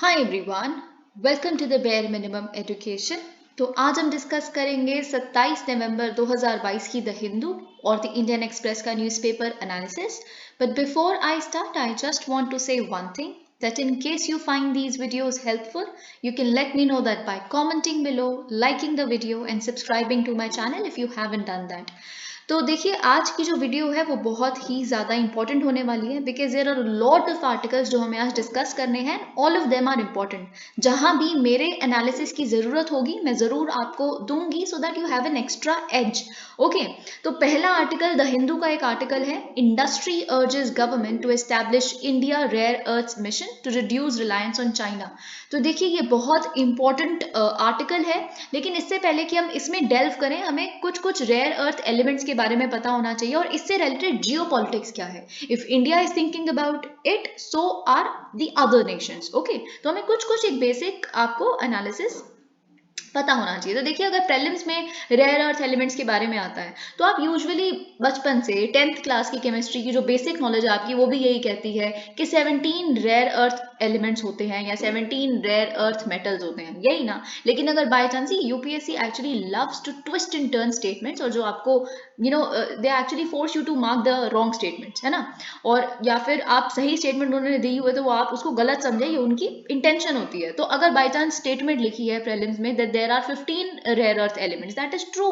Hi everyone, welcome to the bare minimum education. तो आज हम डिस्कस करेंगे 27 नवंबर 2022 की द हिंदू और द इंडियन एक्सप्रेस का newspaper analysis. But before I start, I just want to say one thing that in case you find these videos helpful, you can let me know that by commenting below, liking the video and subscribing to my channel if you haven't done that. तो देखिए आज की जो video है वो बहुत ही ज़्यादा important होने वाली है because there are lot of articles जो हमें आज डिस्कस करने हैं। All of them are important. जहाँ भी मेरे एनालिसिस की ज़रूरत होगी मैं ज़रूर आपको दूंगी so that you have an extra edge. Okay, तो पहला आर्टिकल द हिंदू का एक आर्टिकल है, industry urges government to establish India rare earth mission to reduce reliance on China. तो देखिए ये बहुत इंपॉर्टेंट आर्टिकल है, लेकिन इससे पहले कि हम इसमें डेल्व करें हमें कुछ कुछ रेयर अर्थ एलिमेंट्स के बारे में पता होना चाहिए और इससे रिलेटेड जियो पॉलिटिक्स क्या है। If India is thinking about it, so are the other nations. Okay, तो हमें कुछ कुछ एक बेसिक आपको एनालिसिस पता होना चाहिए। तो देखिए अगर प्रीलिम्स में रेयर अर्थ एलिमेंट्स के बारे में आता है तो आप यूजुअली बचपन से 10th क्लास की केमिस्ट्री की जो बेसिक नॉलेज है आपकी वो भी यही कहती है कि 17 रेयर अर्थ एलिमेंट्स होते हैं या 17 रेयर अर्थ मेटल्स होते हैं, यही ना। लेकिन अगर by chance UPSC actually loves to twist in turn statements और जो आपको they actually force you to mark the wrong statements, है ना। और या फिर आप सही स्टेटमेंट उन्होंने दी हुई है तो वो आप उसको गलत समझे, ये उनकी इंटेंशन होती है। तो अगर बाय चांस स्टेटमेंट लिखी है प्रीलिम्स में that there are 15 rare earth elements, that is true,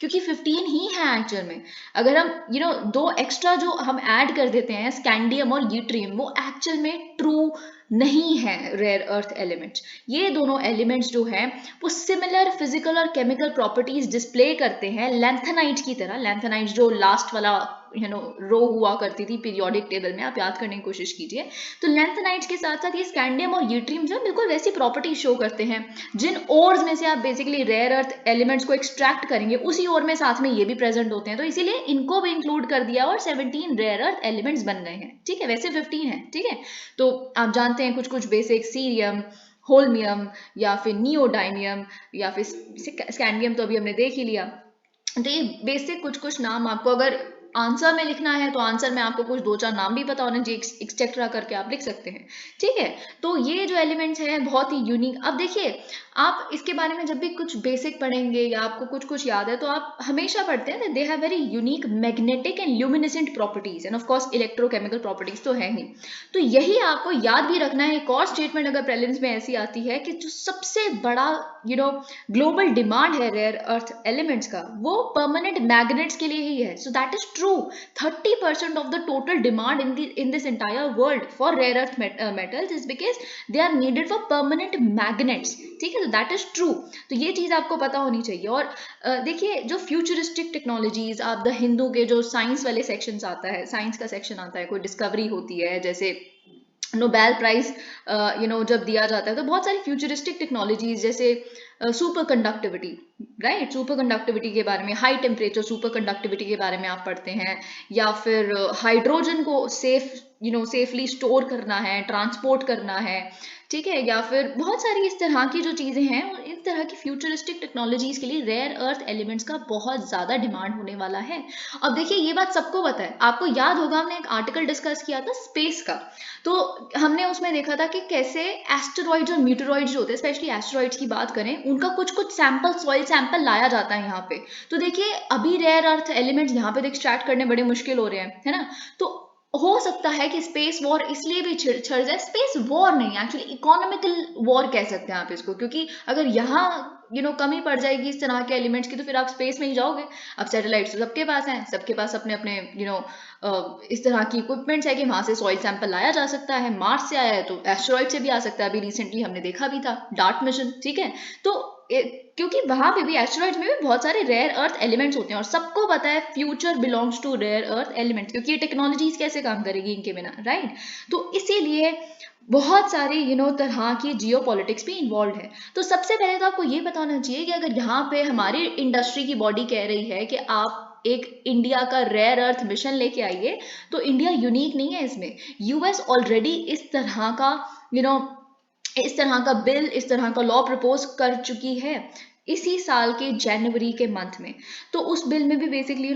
क्योंकि 15 ही है एक्चुअल में। अगर हम दो एक्स्ट्रा जो हम ऐड कर देते हैं स्कैंडियम और यूट्रियम, वो एक्चुअल में ट्रू नहीं है रेयर अर्थ एलिमेंट्स। ये दोनों एलिमेंट्स जो हैं वो सिमिलर फिजिकल और केमिकल प्रॉपर्टीज डिस्प्ले करते हैं लैंथेनाइट की तरह। लैंथेनाइट जो लास्ट वाला रो हुआ करती थी पीरियोडिक टेबल में, आप याद करने की कोशिश कीजिए। तो लैंथेनाइट्स के साथ साथ ये स्कैंडियम और यूट्रियम जो बिल्कुल वैसी प्रॉपर्टी शो करते हैं जिन ओर्स में से आप बेसिकली रेयर अर्थ एलिमेंट्स को एक्सट्रैक्ट करेंगे उसी ओर में साथ में ये भी प्रेजेंट होते हैं। तो इसीलिए इनको भी इंक्लूड कर दिया और 17 रेयर अर्थ एलिमेंट्स बन गए हैं। ठीक है, वैसे 15 है। ठीक है, तो आप जानते हैं कुछ कुछ बेसिक, सीरियम, होल्मियम या फिर नियोडाइमियम या फिर स्कैंडियम तो अभी हमने देख ही लिया। तो ये बेसिक कुछ कुछ नाम आपको अगर आंसर में लिखना है तो आंसर में आपको कुछ दो चार नाम भी पता होना चाहिए, एक्सेट्रा करके आप लिख सकते हैं। ठीक है, तो ये जो एलिमेंट्स हैं बहुत ही यूनिक। अब देखिए आप इसके बारे में जब भी कुछ बेसिक पढ़ेंगे या आपको कुछ कुछ याद है तो आप हमेशा पढ़ते हैं they have very unique magnetic and luminescent properties end of course electrochemical properties तो है ही। तो यही आपको याद भी रखना है। एक और स्टेटमेंट अगर प्रीलिम्स में ऐसी आती है कि जो सबसे बड़ा ग्लोबल डिमांड है रेयर अर्थ एलिमेंट्स का वो परमानेंट मैग्नेट्स के लिए ही है। So that is true. 30% of the total demand in this entire world for rare earth metals is because they are needed for permanent magnets. ठीक है, तो दैट इज ट्रू। तो ये चीज आपको पता होनी चाहिए। और देखिए जो फ्यूचरिस्टिक टेक्नोलॉजीज, आप द हिंदू के जो साइंस वाले सेक्शन आता है, साइंस का सेक्शन आता है, कोई डिस्कवरी होती है, जैसे नोबेल प्राइज जब दिया जाता है तो बहुत सारी फ्यूचरिस्टिक टेक्नोलॉजीज जैसे super conductivity, right, super conductivity के बारे में, हाई टेम्परेचर सुपर कंडक्टिविटी के बारे में आप पढ़ते हैं, या फिर हाइड्रोजन को सेफली स्टोर करना है, ट्रांसपोर्ट करना है। ठीक है, या फिर बहुत सारी इस तरह की जो चीज़ें हैं, इस तरह की फ्यूचरिस्टिक टेक्नोलॉजीज के लिए रेयर अर्थ एलिमेंट्स का बहुत ज़्यादा डिमांड होने वाला है। अब देखिए ये बात सबको पता है, आपको याद होगा हमने एक आर्टिकल डिस्कस किया था स्पेस का। तो हमने उसमें देखा था कि कैसे एस्टेरॉइड्स और मीटेरॉइड्स जो होते हैं, स्पेशली एस्टेरॉइड्स की बात करें, उनका कुछ कुछ सैंपल, सॉइल सैंपल लाया जाता है यहाँ पे। तो देखिए अभी रेयर अर्थ एलिमेंट्स यहाँ पे एक्सट्रैक्ट करने बड़े मुश्किल हो रहे हैं, है ना। तो हो सकता है कि स्पेस वॉर इसलिए भी छिड़ जाए, स्पेस वॉर नहीं, एक्चुअली इकोनॉमिकल वॉर कह सकते हैं आप इसको, क्योंकि अगर यहाँ कमी पड़ जाएगी इस तरह के एलिमेंट्स की तो फिर आप स्पेस में ही जाओगे। अब सैटेलाइट्स तो सबके पास हैं, सबके पास अपने अपने इस तरह की इक्विपमेंट्स है कि वहां से सॉइल सैंपल लाया जा सकता है। मार्स से आया है तो एस्टेरॉइड से भी आ सकता है, अभी रिसेंटली हमने देखा भी था डार्ट मिशन। ठीक है, तो क्योंकि वहां पे भी एस्टेरॉइड्स में भी बहुत सारे रेयर अर्थ एलिमेंट्स होते हैं और सबको पता है future belongs to rare earth elements, क्योंकि ये टेक्नोलॉजीज कैसे काम करेगी इनके बिना, राइट। तो इसीलिए बहुत सारी तरह की जियो पॉलिटिक्स भी इन्वॉल्व है। तो सबसे पहले तो आपको ये पता होना चाहिए कि अगर यहाँ पे हमारी इंडस्ट्री की बॉडी कह रही है कि आप एक इंडिया का रेयर अर्थ मिशन लेके आइए, तो इंडिया यूनिक नहीं है इसमें। यूएस ऑलरेडी इस तरह का बिल, इस तरह का लॉ प्रपोज कर चुकी है। इसी साल के जनवरी के मंथ में। तो उस बिल में भी basically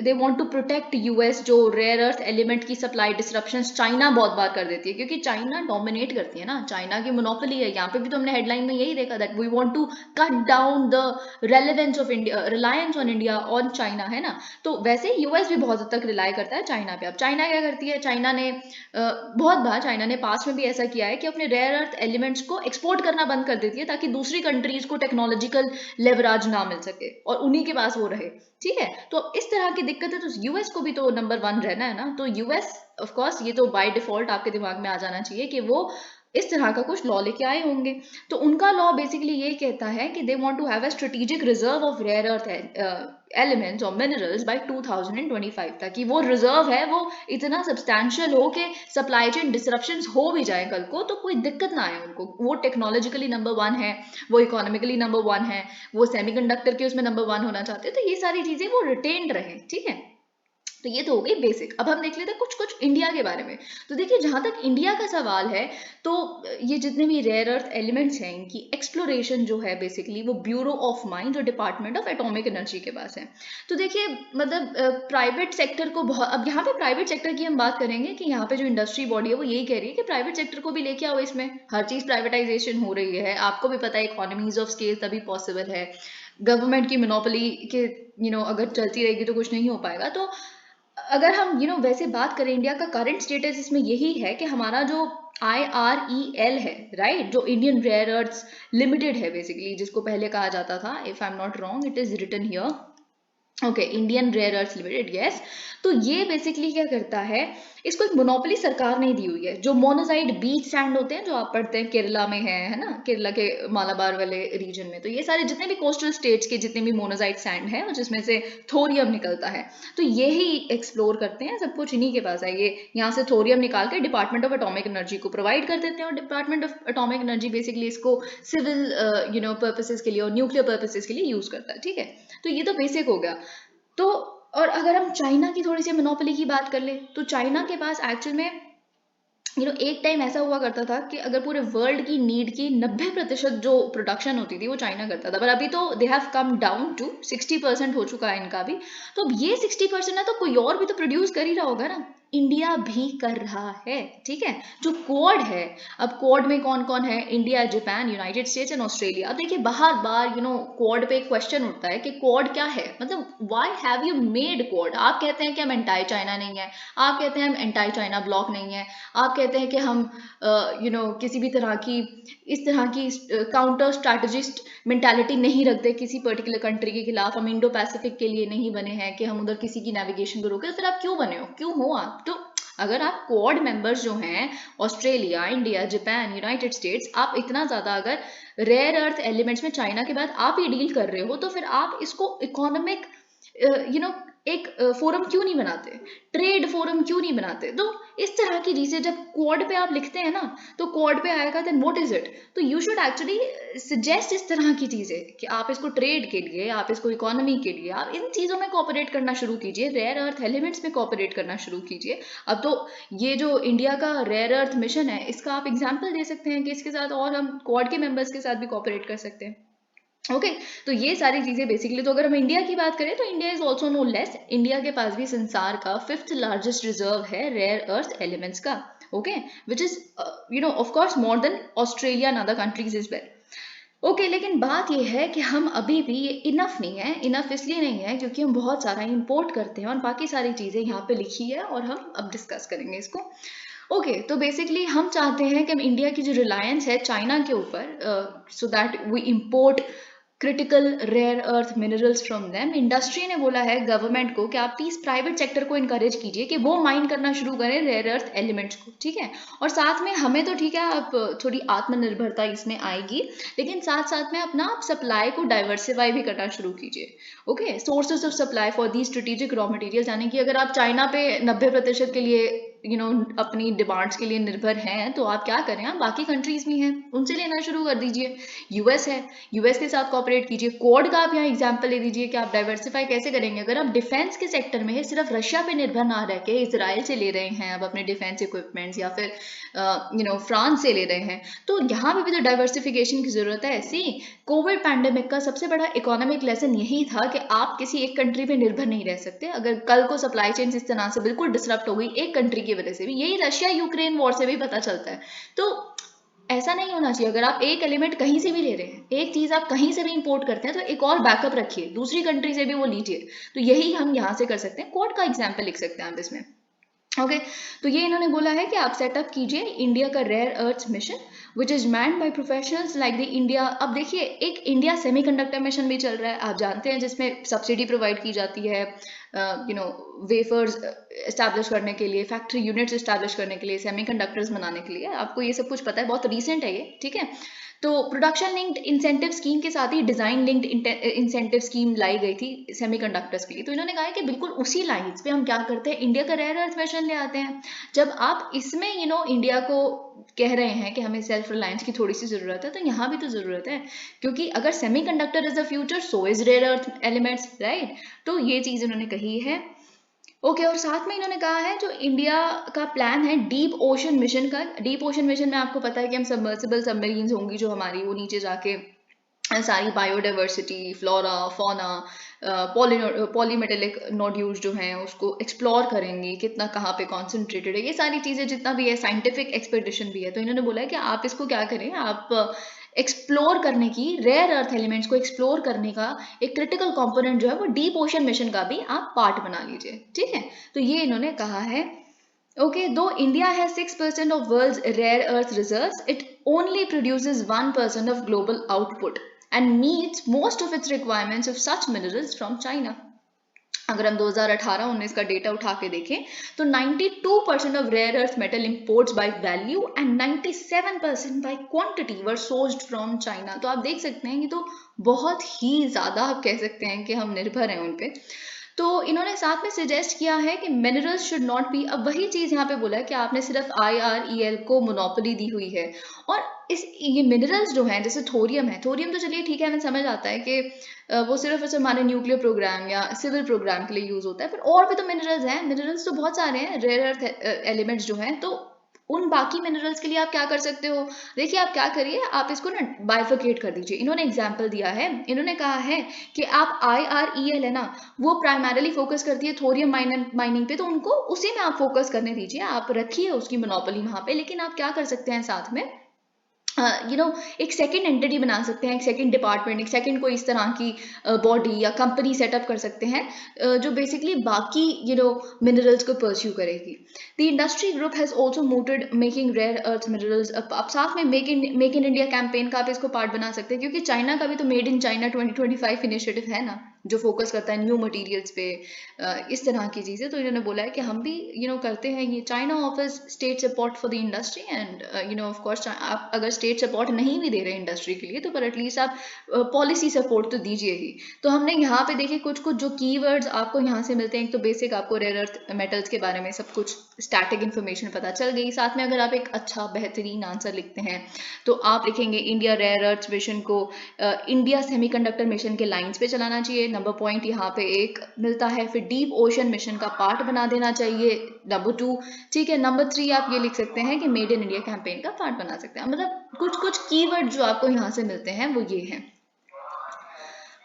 they want to protect US जो रेयर अर्थ एलिमेंट की सप्लाई डिसरप्शंस चाइना बहुत बार कर देती है, क्योंकि चाइना डोमिनेट करती है ना, चाइना की मोनोपोली है। यहाँ पे भी तो हमने हेडलाइन में यही देखा that we want to cut down the relevance of India, reliance on India on China, है ना। तो वैसे यूएस भी बहुत हद तक रिलाई करता है चाइना पे। अब चाइना क्या करती है, चाइना ने बहुत बार चाइना ने पास में भी ऐसा किया है कि अपने रेयर अर्थ एलिमेंट्स को एक्सपोर्ट करना बंद कर देती है, ताकि दूसरी कंट्रीज को टेक्नोलॉजिकल लेवराज ना मिल सके और उन्हीं के पास वो रहे। ठीक है, तो इस तरह की दिक्कत है, तो यूएस को भी तो नंबर 1 रहना है ना। तो यूएस ऑफ कोर्स, ये तो बाय डिफॉल्ट आपके दिमाग में आ जाना चाहिए कि वो इस तरह का कुछ लॉ लेके आए होंगे। तो उनका लॉ बेसिकली ये कहता है कि they want to have a strategic reserve of rare earth elements और मिनरल्स बाय 2025, ताकि वो रिजर्व है वो इतना सब्सटैंशियल हो कि सप्लाई चेन डिसरप्शंस हो भी जाए कल को तो कोई दिक्कत ना आए उनको। वो टेक्नोलॉजिकली नंबर 1 है, वो इकोनॉमिकली नंबर 1 है, वो सेमीकंडक्टर के उसमें नंबर 1 होना चाहते हैं, तो ये सारी चीजें वो रिटेन्ड रहे। ठीक है, तो ये तो हो गई बेसिक। अब हम देख लेते हैं कुछ कुछ इंडिया के बारे में। तो देखिए, जहां तक इंडिया का सवाल है, तो ये जितने भी रेयर अर्थ एलिमेंट्स हैं, इनकी एक्सप्लोरेशन जो है बेसिकली वो ब्यूरो ऑफ माइंस और डिपार्टमेंट ऑफ एटॉमिक एनर्जी के पास है। तो देखिए, मतलब प्राइवेट सेक्टर को बहुत, अब यहाँ पे प्राइवेट सेक्टर की हम बात करेंगे कि यहाँ पे जो इंडस्ट्री बॉडी है वो यही कह रही है कि प्राइवेट सेक्टर को भी लेके आओ, इसमें हर चीज प्राइवेटाइजेशन हो रही है। आपको भी पता है इकोनॉमीज ऑफ स्केल तभी पॉसिबल है, गवर्नमेंट की मोनोपोली के अगर चलती रहेगी तो कुछ नहीं हो पाएगा। तो अगर हम वैसे बात करें, इंडिया का करंट स्टेटस इसमें यही है कि हमारा जो IREL है, राइट, जो इंडियन रेयर अर्थ्स लिमिटेड है बेसिकली, जिसको पहले कहा जाता था, if I am not wrong it is written here, okay, Indian rare earths limited, yes. तो ये बेसिकली क्या करता है, इसको एक मोनोपोली सरकार ने दी हुई है। जो मोनोजाइट बीच सैंड होते हैं, जो आप पढ़ते हैं केरला में है ना, केरला के मालाबार वाले रीजन में, तो ये सारे जितने भी कोस्टल स्टेट्स के जितने भी मोनोजाइट सैंड है, जिसमें से थोरियम निकलता है, तो ये ही एक्सप्लोर करते हैं, सब कुछ इन्हीं के पास है। ये यहाँ से थोरियम निकाल के डिपार्टमेंट ऑफ एटॉमिक एनर्जी को प्रोवाइड कर देते हैं, और department of atomic energy basically इसको सिविल पर्पसेस के लिए और न्यूक्लियर पर्पसेस के लिए यूज करता है। ठीक है, तो ये तो बेसिक हो गया। तो और अगर हम चाइना की थोड़ी सी मोनोपोली की बात कर ले, तो चाइना के पास एक्चुअल में एक टाइम ऐसा हुआ करता था कि अगर पूरे वर्ल्ड की नीड की 90% जो प्रोडक्शन होती थी वो चाइना करता था, पर अभी तो they have come down to 60% हो चुका है इनका भी। तो अब ये 60% है, तो कोई और भी तो प्रोड्यूस कर ही रहा होगा ना, इंडिया भी कर रहा है। ठीक है, जो क्वाड है, अब क्वाड में कौन कौन है, India, Japan, United states and Australia. अब देखिए, बार बार क्वाड पे एक क्वेश्चन उठता है कि क्वाड क्या है, मतलब why have you made quad. आप कहते हैं कि हम एंटाई चाइना नहीं है, आप कहते हैं हम एंटाई चाइना ब्लॉक नहीं है, आप कहते हैं कि हम किसी भी तरह की इस तरह की काउंटर स्ट्रैटेजिस्ट मेंटालिटी नहीं रखते किसी पर्टिकुलर कंट्री के खिलाफ, हम इंडो पैसिफिक के लिए नहीं बने हैं कि हम उधर किसी की नेविगेशन को रोके। तो फिर आप क्यों बने हो, क्यों हो आप? तो अगर आप क्वाड मेंबर्स जो हैं, Australia, India, Japan, United states, आप इतना ज्यादा अगर रेयर अर्थ एलिमेंट्स में चाइना के बाद आप ही डील कर रहे हो, तो फिर आप इसको इकोनॉमिक एक फोरम क्यों नहीं बनाते, ट्रेड फोरम क्यों नहीं बनाते? तो इस तरह की चीजें जब क्वाड पे आप लिखते हैं ना, तो क्वाड पे आएगा देन व्हाट इज इट। तो यू शुड एक्चुअली सजेस्ट इस तरह की चीजें कि आप इसको ट्रेड के लिए, आप इसको इकोनॉमी के लिए, आप इन चीजों में कोऑपरेट करना शुरू कीजिए, रेयर अर्थ एलिमेंट्स में कोऑपरेट करना शुरू कीजिए। अब तो ये जो इंडिया का रेयर अर्थ मिशन है, इसका आप एग्जाम्पल दे सकते हैं कि इसके साथ और हम क्वाड के मेंबर्स के साथ भी कोऑपरेट कर सकते हैं। ओके, तो ये सारी चीजें बेसिकली, तो अगर हम इंडिया की बात करें तो India is also no less, India के पास भी संसार का 5th लार्जेस्ट रिजर्व है रेयर अर्थ एलिमेंट्स का। Okay, which is of course more than Australia and other countries as well. Okay, लेकिन बात यह है कि हम अभी भी ये इनफ नहीं है। इनफ इसलिए नहीं है क्योंकि हम बहुत सारा इंपोर्ट करते हैं, और बाकी सारी चीजें यहाँ पे लिखी है और हम अब डिस्कस करेंगे इसको। ओके, तो बेसिकली हम चाहते हैं कि हम इंडिया की जो रिलायंस है चाइना के ऊपर, so that we import critical rare earth minerals from them. Industry ने बोला है गवर्नमेंट को कि आप प्लीज प्राइवेट सेक्टर को इनकरेज कीजिए कि वो माइन करना शुरू करें रेयर अर्थ एलिमेंट्स को। ठीक है, और साथ में हमें तो ठीक है, अब थोड़ी आत्मनिर्भरता इसमें आएगी, लेकिन साथ साथ में अपना आप सप्लाई को डाइवर्सिफाई भी करना शुरू कीजिए। Okay, sources of supply for the strategic raw materials, यानी कि अगर आप चाइना पे 90% के लिए अपनी डिमांड्स के लिए निर्भर हैं, तो आप क्या करें, आप बाकी कंट्रीज भी हैं उनसे लेना शुरू कर दीजिए। यूएस है, यूएस के साथ कॉपरेट कीजिए। क्वाड का आप यहाँ एग्जाम्पल ले लीजिए कि आप डाइवर्सिफाई कैसे करेंगे। अगर आप डिफेंस के सेक्टर में सिर्फ रशिया पे निर्भर ना रह के इसराइल से ले रहे हैं आप अपने डिफेंस इक्विपमेंट्स, या फिर फ्रांस से ले रहे हैं, तो यहाँ पे भी तो डाइवर्सिफिकेशन की जरूरत है। ऐसी कोविड पैंडेमिक का सबसे बड़ा इकोनॉमिक लेसन यही था कि आप किसी एक कंट्री पे निर्भर नहीं रह सकते। अगर कल को सप्लाई चेन इस तरह से बिल्कुल डिसरप्ट हो गई एक कंट्री की वजह से भी, यही रशिया यूक्रेन वॉर से भी पता चलता है। तो ऐसा नहीं होना चाहिए। अगर आप एक एलिमेंट कहीं से भी ले रहे हैं, एक चीज आप कहीं से भी इंपोर्ट करते हैं, तो एक और बैकअप रखिए, दूसरी कंट्री से भी वो लीजिए। तो यही हम यहाँ से कर सकते हैं। कोड का एग्जाम्पल लिख सकते हैं आप इसमें। ओके तो ये इन्होंने बोला है कि आप सेटअप कीजिए इंडिया का rare earth mission which is manned by professionals like the India. अब देखिए एक इंडिया सेमीकंडक्टर मिशन भी चल रहा है, आप जानते हैं, जिसमें सब्सिडी प्रोवाइड की जाती है वेफर्स एस्टैब्लिश करने के लिए, फैक्ट्री यूनिट्स एस्टैब्लिश करने के लिए, सेमीकंडक्टर्स बनाने के लिए। आपको ये सब कुछ पता है, बहुत रिसेंट है ये, ठीक है। तो प्रोडक्शन लिंक्ड इंसेंटिव स्कीम के साथ ही डिजाइन लिंक्ड इंसेंटिव स्कीम लाई गई थी सेमीकंडक्टर्स के लिए। तो इन्होंने कहा है कि बिल्कुल उसी लाइंस पे हम क्या करते हैं, इंडिया का रेयर अर्थ मिशन ले आते हैं। जब आप इसमें इंडिया को कह रहे हैं कि हमें सेल्फ रिलायंस की थोड़ी सी जरूरत है, तो यहाँ भी तो जरूरत है, क्योंकि अगर semiconductor is the future, so is rare earth elements, right. तो ये चीज इन्होंने कही है। ओके और साथ में इन्होंने कहा है जो इंडिया का प्लान है डीप ओशन मिशन का। डीप ओशन मिशन में आपको पता है कि हम सबमर्सिबल सबमरीन्स होंगी जो हमारी, वो नीचे जाके सारी biodiversity, flora, fauna, polymetallic nodules जो हैं उसको एक्सप्लोर करेंगी, कितना कहाँ पे कॉन्सेंट्रेटेड है, ये सारी चीज़ें जितना भी है, साइंटिफिक एक्सपेडिशन भी है। तो इन्होंने बोला है कि आप इसको क्या करें, आप एक्सप्लोर करने की, रेयर अर्थ एलिमेंट्स को एक्सप्लोर करने का एक क्रिटिकल कंपोनेंट जो है वो डीप ओशन मिशन का भी आप पार्ट बना लीजिए, ठीक है। तो ये इन्होंने कहा है। Okay, though India has 6% of world's rare earth reserves, it only produces 1% of global output and meets most of its requirements of such minerals from China. अगर हम 2018-19 का डेटा उठा के देखें तो 92% of rare earth metal imports by value and 97% by quantity were sourced from China. तो आप देख सकते हैं कि तो बहुत ही ज़्यादा आप कह सकते हैं कि हम निर्भर हैं उन पे। तो इन्होंने साथ में सजेस्ट किया है कि मिनरल्स शुड नॉट बी, अब वही चीज यहाँ पे बोला है कि आपने सिर्फ IREL को मोनोपोली दी हुई है। और ये मिनरल्स जो हैं, जैसे थोरियम है, थोरियम तो चलिए ठीक है, हमें समझ आता है कि वो सिर्फ हमारे न्यूक्लियर प्रोग्राम या सिविल प्रोग्राम के लिए यूज होता है, पर और भी तो मिनरल्स हैं। मिनरल्स तो बहुत सारे हैं, रेयर अर्थ एलिमेंट्स जो हैं। तो उन बाकी मिनरल्स के लिए आप क्या कर सकते हो, देखिए आप क्या करिए, आप इसको ना बाइफिकेट कर दीजिए। इन्होंने एग्जाम्पल दिया है, इन्होंने कहा है कि आप IREL है ना, वो प्राइमरीली फोकस करती है थोरियम माइनिंग पे, तो उनको उसी में आप फोकस करने दीजिए, आप रखिए उसकी मोनोपोली वहां पे। लेकिन आप क्या कर सकते हैं साथ में, एक सेकंड एंटिटी बना सकते हैं, एक सेकंड डिपार्टमेंट, एक सेकंड कोई इस तरह की बॉडी या कंपनी सेटअप कर सकते हैं जो बेसिकली बाकी मिनरल्स को परस्यू करेगी। The industry group has also mooted making rare earth minerals. अब साथ में मेक इन इंडिया कैंपेन का आप इसको पार्ट बना सकते हैं, क्योंकि चाइना का भी तो मेड इन चाइना 2025 इनिशिएटिव है ना, जो फोकस करता है न्यू मटेरियल्स पे, इस तरह की चीज़ें। तो इन्होंने बोला है कि हम भी करते हैं ये। China offers state support for the industry end of course आप अगर स्टेट सपोर्ट नहीं भी दे रहे इंडस्ट्री के लिए, तो पर एटलीस्ट आप पॉलिसी सपोर्ट तो दीजिए ही। तो हमने यहाँ पे देखे कुछ कुछ जो कीवर्ड्स आपको यहाँ से मिलते हैं। एक तो बेसिक आपको रेयर अर्थ मेटल्स के बारे में सब कुछ स्टैटिक इन्फॉर्मेशन पता चल गई। साथ में अगर आप एक अच्छा बेहतरीन आंसर लिखते हैं तो आप लिखेंगे इंडिया रेयर अर्थ मिशन को इंडिया सेमीकंडक्टर मिशन के लाइंस पे चलाना चाहिए, नंबर पॉइंट यहाँ पे एक मिलता है। फिर डीप ओशन मिशन का पार्ट बना देना चाहिए, नंबर 2, ठीक है। नंबर 3 आप ये लिख सकते हैं कि मेड इन इंडिया कैंपेन का पार्ट बना सकते हैं। मतलब कुछ कुछ कीवर्ड जो आपको यहाँ से मिलते हैं वो ये हैं।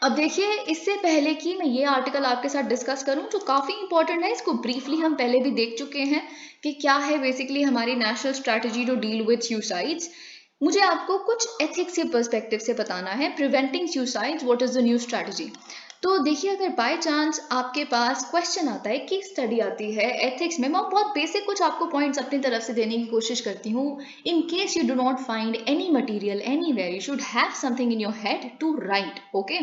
अब देखिए, इससे पहले कि मैं ये आर्टिकल आपके साथ डिस्कस करूं जो काफ़ी इंपॉर्टेंट है, इसको ब्रीफली हम पहले भी देख चुके हैं कि क्या है बेसिकली हमारी national strategy to deal with suicides. मुझे आपको कुछ एथिक्स के पर्सपेक्टिव से बताना है। Preventing suicides, what is the new strategy. तो देखिए, अगर बाय चांस आपके पास क्वेश्चन आता है, केस स्टडी आती है एथिक्स में, मैं बहुत बेसिक कुछ आपको पॉइंट्स अपनी तरफ से देने की कोशिश करती हूँ। In case you do not find any material anywhere, you should have something in your head to write, okay.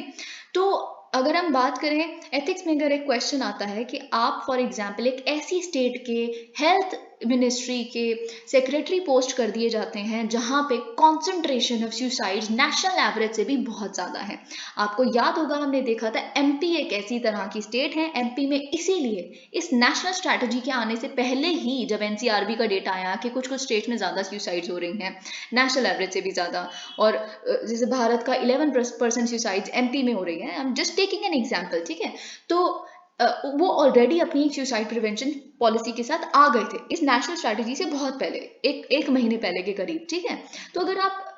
तो अगर हम बात करें एथिक्स में, अगर एक क्वेश्चन आता है कि आप फॉर एग्जाम्पल एक ऐसी स्टेट के हेल्थ मिनिस्ट्री के सेक्रेटरी पोस्ट कर दिए जाते हैं जहां पे concentration of suicides national average से भी बहुत ज़्यादा है। आपको याद होगा हमने देखा था एमपी एक ऐसी तरह की स्टेट है, एमपी में इसीलिए इस नेशनल स्ट्रैटेजी के आने से पहले ही जब एनसीआरबी का डेटा आया कि कुछ कुछ स्टेट में ज़्यादा सुसाइड्स हो रही हैं नेशनल एवरेज से भी ज़्यादा, और जैसे भारत का 11% सुसाइड्स एमपी में हो रही है, I am just taking an example, ठीक है। तो वो ऑलरेडी अपनी एक सुसाइड प्रिवेंशन पॉलिसी के साथ आ गए थे इस नेशनल स्ट्रैटेजी से बहुत पहले, एक महीने पहले के करीब, ठीक है। तो अगर आप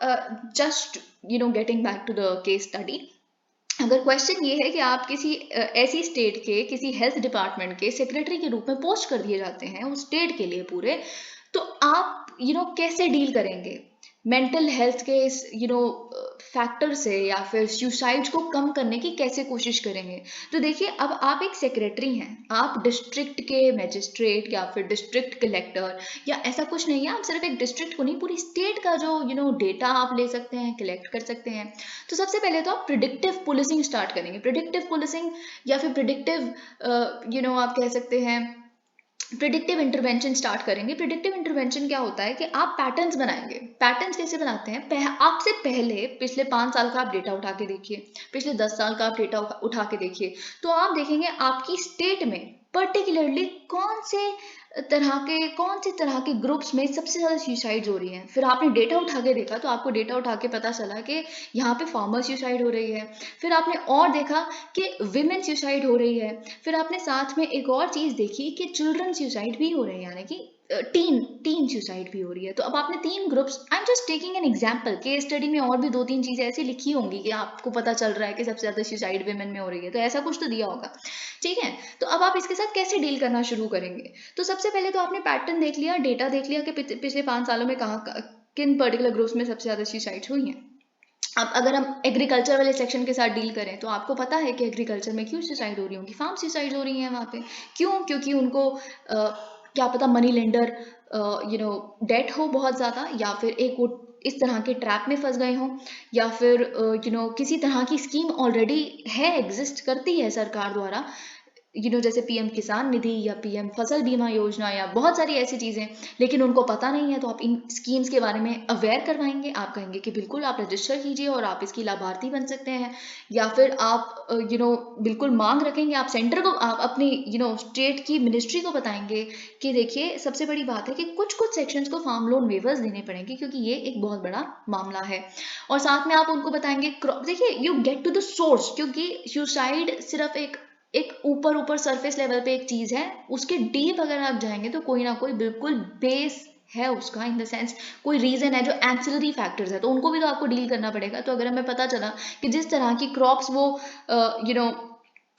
just getting back to the case study, अगर क्वेश्चन ये है कि आप किसी ऐसी स्टेट के किसी हेल्थ डिपार्टमेंट के सेक्रेटरी के रूप में पोस्ट कर दिए जाते हैं उस स्टेट के लिए पूरे, तो आप कैसे डील करेंगे मेंटल हेल्थ के इस फैक्टर से, या फिर सुसाइड्स को कम करने की कैसे कोशिश करेंगे। तो देखिए, अब आप एक सेक्रेटरी हैं, आप डिस्ट्रिक्ट के मैजिस्ट्रेट या फिर डिस्ट्रिक्ट कलेक्टर या ऐसा कुछ नहीं है, आप सिर्फ एक डिस्ट्रिक्ट को नहीं पूरी स्टेट का जो डेटा आप ले सकते हैं, कलेक्ट कर सकते हैं। तो सबसे पहले तो आप प्रिडिक्टिव पुलिसिंग स्टार्ट करेंगे, प्रिडिक्टिव पुलिसिंग या फिर प्रिडिक्टिव आप कह सकते हैं प्रिडिक्टिव इंटरवेंशन स्टार्ट करेंगे। प्रिडिक्टिव इंटरवेंशन क्या होता है कि आप पैटर्न्स बनाएंगे। पैटर्न्स कैसे बनाते हैं, आपसे पहले पिछले 5 साल का आप डेटा उठा के देखिए, पिछले 10 साल का आप डेटा उठा के देखिए, तो आप देखेंगे आपकी स्टेट में पर्टिकुलरली कौन से तरह के ग्रुप्स में सबसे ज़्यादा सुसाइड्स हो रही हैं। फिर आपने डेटा उठा के देखा तो आपको डेटा उठा के पता चला कि यहाँ पे फार्मर सुसाइड हो रही है। फिर आपने और देखा कि विमेन सुसाइड हो रही है। फिर आपने साथ में एक और चीज़ देखी कि चिल्ड्रन सुसाइड भी हो रहे हैं, यानी कि टीन सुसाइड भी हो रही है। तो अब आपने 3 groups, I am just taking an example, case study में और भी 2-3 चीज़ें ऐसी लिखी होंगी कि आपको पता चल रहा है कि सबसे ज़्यादा सुसाइड विमेन में हो रही है, तो ऐसा कुछ तो दिया होगा, ठीक है। तो अब आप इसके साथ कैसे डील करना शुरू करेंगे। तो सबसे पहले तो आपने पैटर्न देख लिया, डेटा देख लिया कि पिछले 5 सालों में किन पर्टिकुलर ग्रुप्स में सबसे ज़्यादा सुसाइड्स हुई हैं। अब अगर हम एग्रीकल्चर वाले सेक्शन के साथ डील करें तो आपको पता है कि एग्रीकल्चर में क्यों सुसाइड हो रही होंगी, फार्म सुसाइड हो रही हैं वहाँ पे। क्यों? क्योंकि उनको क्या पता मनी लेंडर डेट हो बहुत ज़्यादा, या फिर एक वो इस तरह के ट्रैप में फंस गए हों, या फिर किसी तरह की स्कीम ऑलरेडी है, एग्जिस्ट करती है सरकार द्वारा, जैसे पीएम किसान निधि या पीएम फसल बीमा योजना या बहुत सारी ऐसी चीज़ें, लेकिन उनको पता नहीं है। तो आप इन स्कीम्स के बारे में अवेयर करवाएंगे, आप कहेंगे कि बिल्कुल आप रजिस्टर कीजिए और आप इसकी लाभार्थी बन सकते हैं, या फिर आप बिल्कुल मांग रखेंगे, आप सेंटर को, आप अपनी स्टेट की मिनिस्ट्री को बताएंगे कि देखिए सबसे बड़ी बात है कि कुछ कुछ सेक्शंस को फार्म लोन वेवर्स देने पड़ेंगे क्योंकि ये एक बहुत बड़ा मामला है। और साथ में आप उनको बताएंगे, देखिए you get to the source, क्योंकि सुसाइड सिर्फ एक ऊपर सरफेस लेवल पे एक चीज है, उसके डीप अगर आप जाएंगे तो कोई ना कोई बिल्कुल बेस है उसका, इन द सेंस कोई रीजन है जो एंसिलरी फैक्टर्स है, तो उनको भी तो आपको डील करना पड़ेगा। तो अगर हमें पता चला कि जिस तरह की क्रॉप्स वो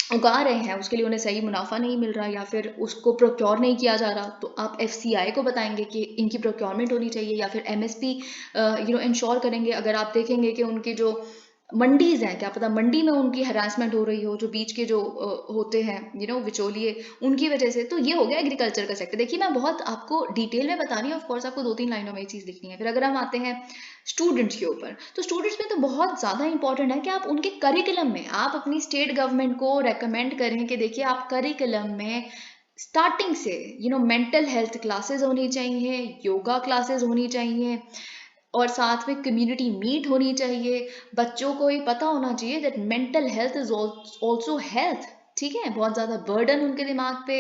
उगा रहे हैं उसके लिए उन्हें सही मुनाफा नहीं मिल रहा, या फिर उसको प्रोक्योर नहीं किया जा रहा, तो आप एफसीआई को बताएंगे कि इनकी प्रोक्योरमेंट होनी चाहिए, या फिर एमएसपी इंश्योर करेंगे। अगर आप देखेंगे कि उनकी जो मंडीज हैं, क्या पता मंडी में उनकी हरासमेंट हो रही हो, जो बीच के जो होते हैं बिचौलिए, उनकी वजह से। तो ये हो गया एग्रीकल्चर का सेक्टर। देखिए मैं बहुत आपको डिटेल में बता रही हूँ, ऑफकोर्स आपको 2-3 लाइनों में ये चीज़ लिखनी है। फिर अगर हम आते हैं स्टूडेंट्स के ऊपर, तो स्टूडेंट्स में तो बहुत ज़्यादा इंपॉर्टेंट है कि आप उनके करिकुलम में आप अपनी स्टेट गवर्नमेंट को रेकमेंड करें कि देखिए आप करिकुलम में स्टार्टिंग से मेंटल हेल्थ क्लासेस होनी चाहिए, योगा क्लासेस होनी चाहिए, और साथ में कम्युनिटी मीट होनी चाहिए। बच्चों को ये पता होना चाहिए that mental health is also health, ठीक है। बहुत ज़्यादा बर्डन उनके दिमाग पे,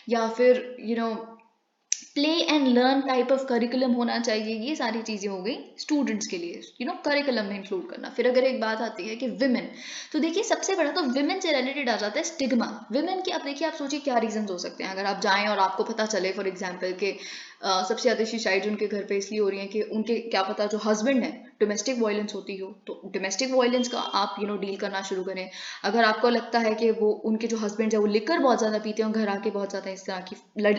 या फिर play and learn type of curriculum होना चाहिए। ये सारी चीज़ें हो गई स्टूडेंट्स के लिए करिकुलम में इंक्लूड करना। फिर अगर एक बात आती है कि विमेन, तो देखिए सबसे बड़ा तो विमेन से रिलेटेड आ जाता है स्टिग्मा विमेन की। अब देखिए आप सोचिए क्या रीजन हो सकते हैं। अगर आप जाएं और आपको पता चले फॉर एग्जाम्पल के सबसे ज़्यादा सुसाइड उनके घर पे इसलिए हो रही है कि उनके क्या पता जो हस्बैंड है डोमेस्टिक वायलेंस होती हो, तो डोमेस्टिक वायलेंस का आप डील करना शुरू करें। अगर आपको लगता है कि वो उनके जो हस्बैंड है वो लिकर बहुत ज़्यादा पीते हैं, घर आके बहुत ज़्यादा इस तरह की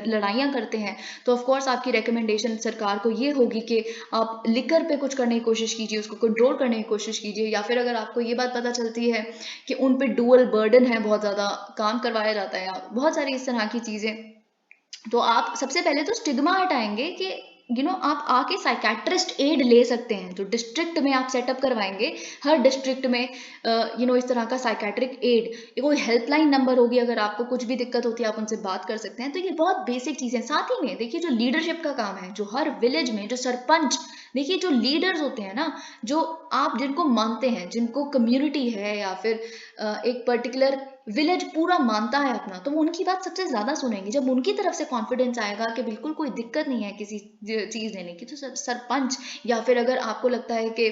लड़ाइयाँ करते हैं, तो ऑफकोर्स आपकी रिकमेंडेशन सरकार को ये होगी कि आप लिकर पे कुछ करने की कोशिश कीजिए, उसको कंट्रोल करने की कोशिश कीजिए। या फिर अगर आपको ये बात पता चलती है कि उन पे डुअल बर्डन है, बहुत ज़्यादा काम करवाया जाता है, या बहुत सारी इस तरह की चीज़ें, तो आप सबसे पहले तो स्टिग्मा हटाएंगे कि आप आके साइकेट्रिस्ट एड ले सकते हैं, जो डिस्ट्रिक्ट में आप सेटअप करवाएंगे, हर डिस्ट्रिक्ट में इस तरह का साइकेट्रिक एड, कोई हेल्पलाइन नंबर होगी, अगर आपको कुछ भी दिक्कत होती है आप उनसे बात कर सकते हैं। तो ये बहुत बेसिक चीज़ें। साथ ही में देखिए जो लीडरशिप का काम है, जो हर विलेज में जो सरपंच, देखिए जो लीडर्स होते हैं ना, जो आप जिनको मानते हैं, जिनको कम्युनिटी है या फिर एक पर्टिकुलर विलेज पूरा मानता है अपना, तो वो उनकी बात सबसे ज्यादा सुनेंगे। जब उनकी तरफ से कॉन्फिडेंस आएगा कि बिल्कुल कोई दिक्कत नहीं है किसी चीज लेने की, तो सरपंच या फिर अगर आपको लगता है कि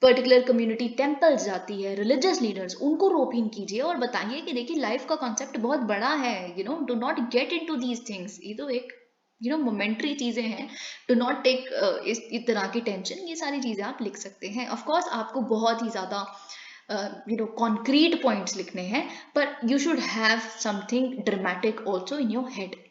पर्टिकुलर कम्युनिटी टेम्पल्स जाती है, रिलीजियस लीडर्स, उनको रोप इन कीजिए और बताइए कि देखिए लाइफ का कॉन्सेप्ट बहुत बड़ा है, do not get into these things, ये तो एक मोमेंट्री चीजें हैं, डू नॉट टेक इस तरह की टेंशन। ये सारी चीजें आप लिख सकते हैं। ऑफ कोर्स आपको बहुत ही ज्यादा concrete points लिखने हैं, पर you should have something dramatic also in your head.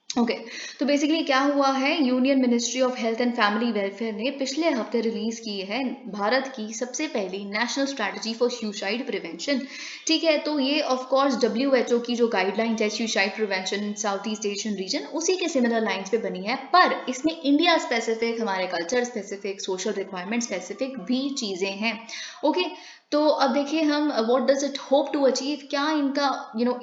Okay तो बेसिकली क्या हुआ है, union ministry of health and family welfare ने पिछले हफ्ते रिलीज की है भारत की सबसे पहली national strategy for suicide prevention. ठीक है, तो ये ऑफ कोर्स WHO की जो गाइडलाइंस है suicide prevention in south east Asian region, उसी के सिमिलर लाइंस पे बनी है, पर इसमें इंडिया स्पेसिफिक, हमारे culture specific, social requirement specific भी चीजें हैं। ओके तो अब देखिए हम what does it hope to achieve, क्या इनका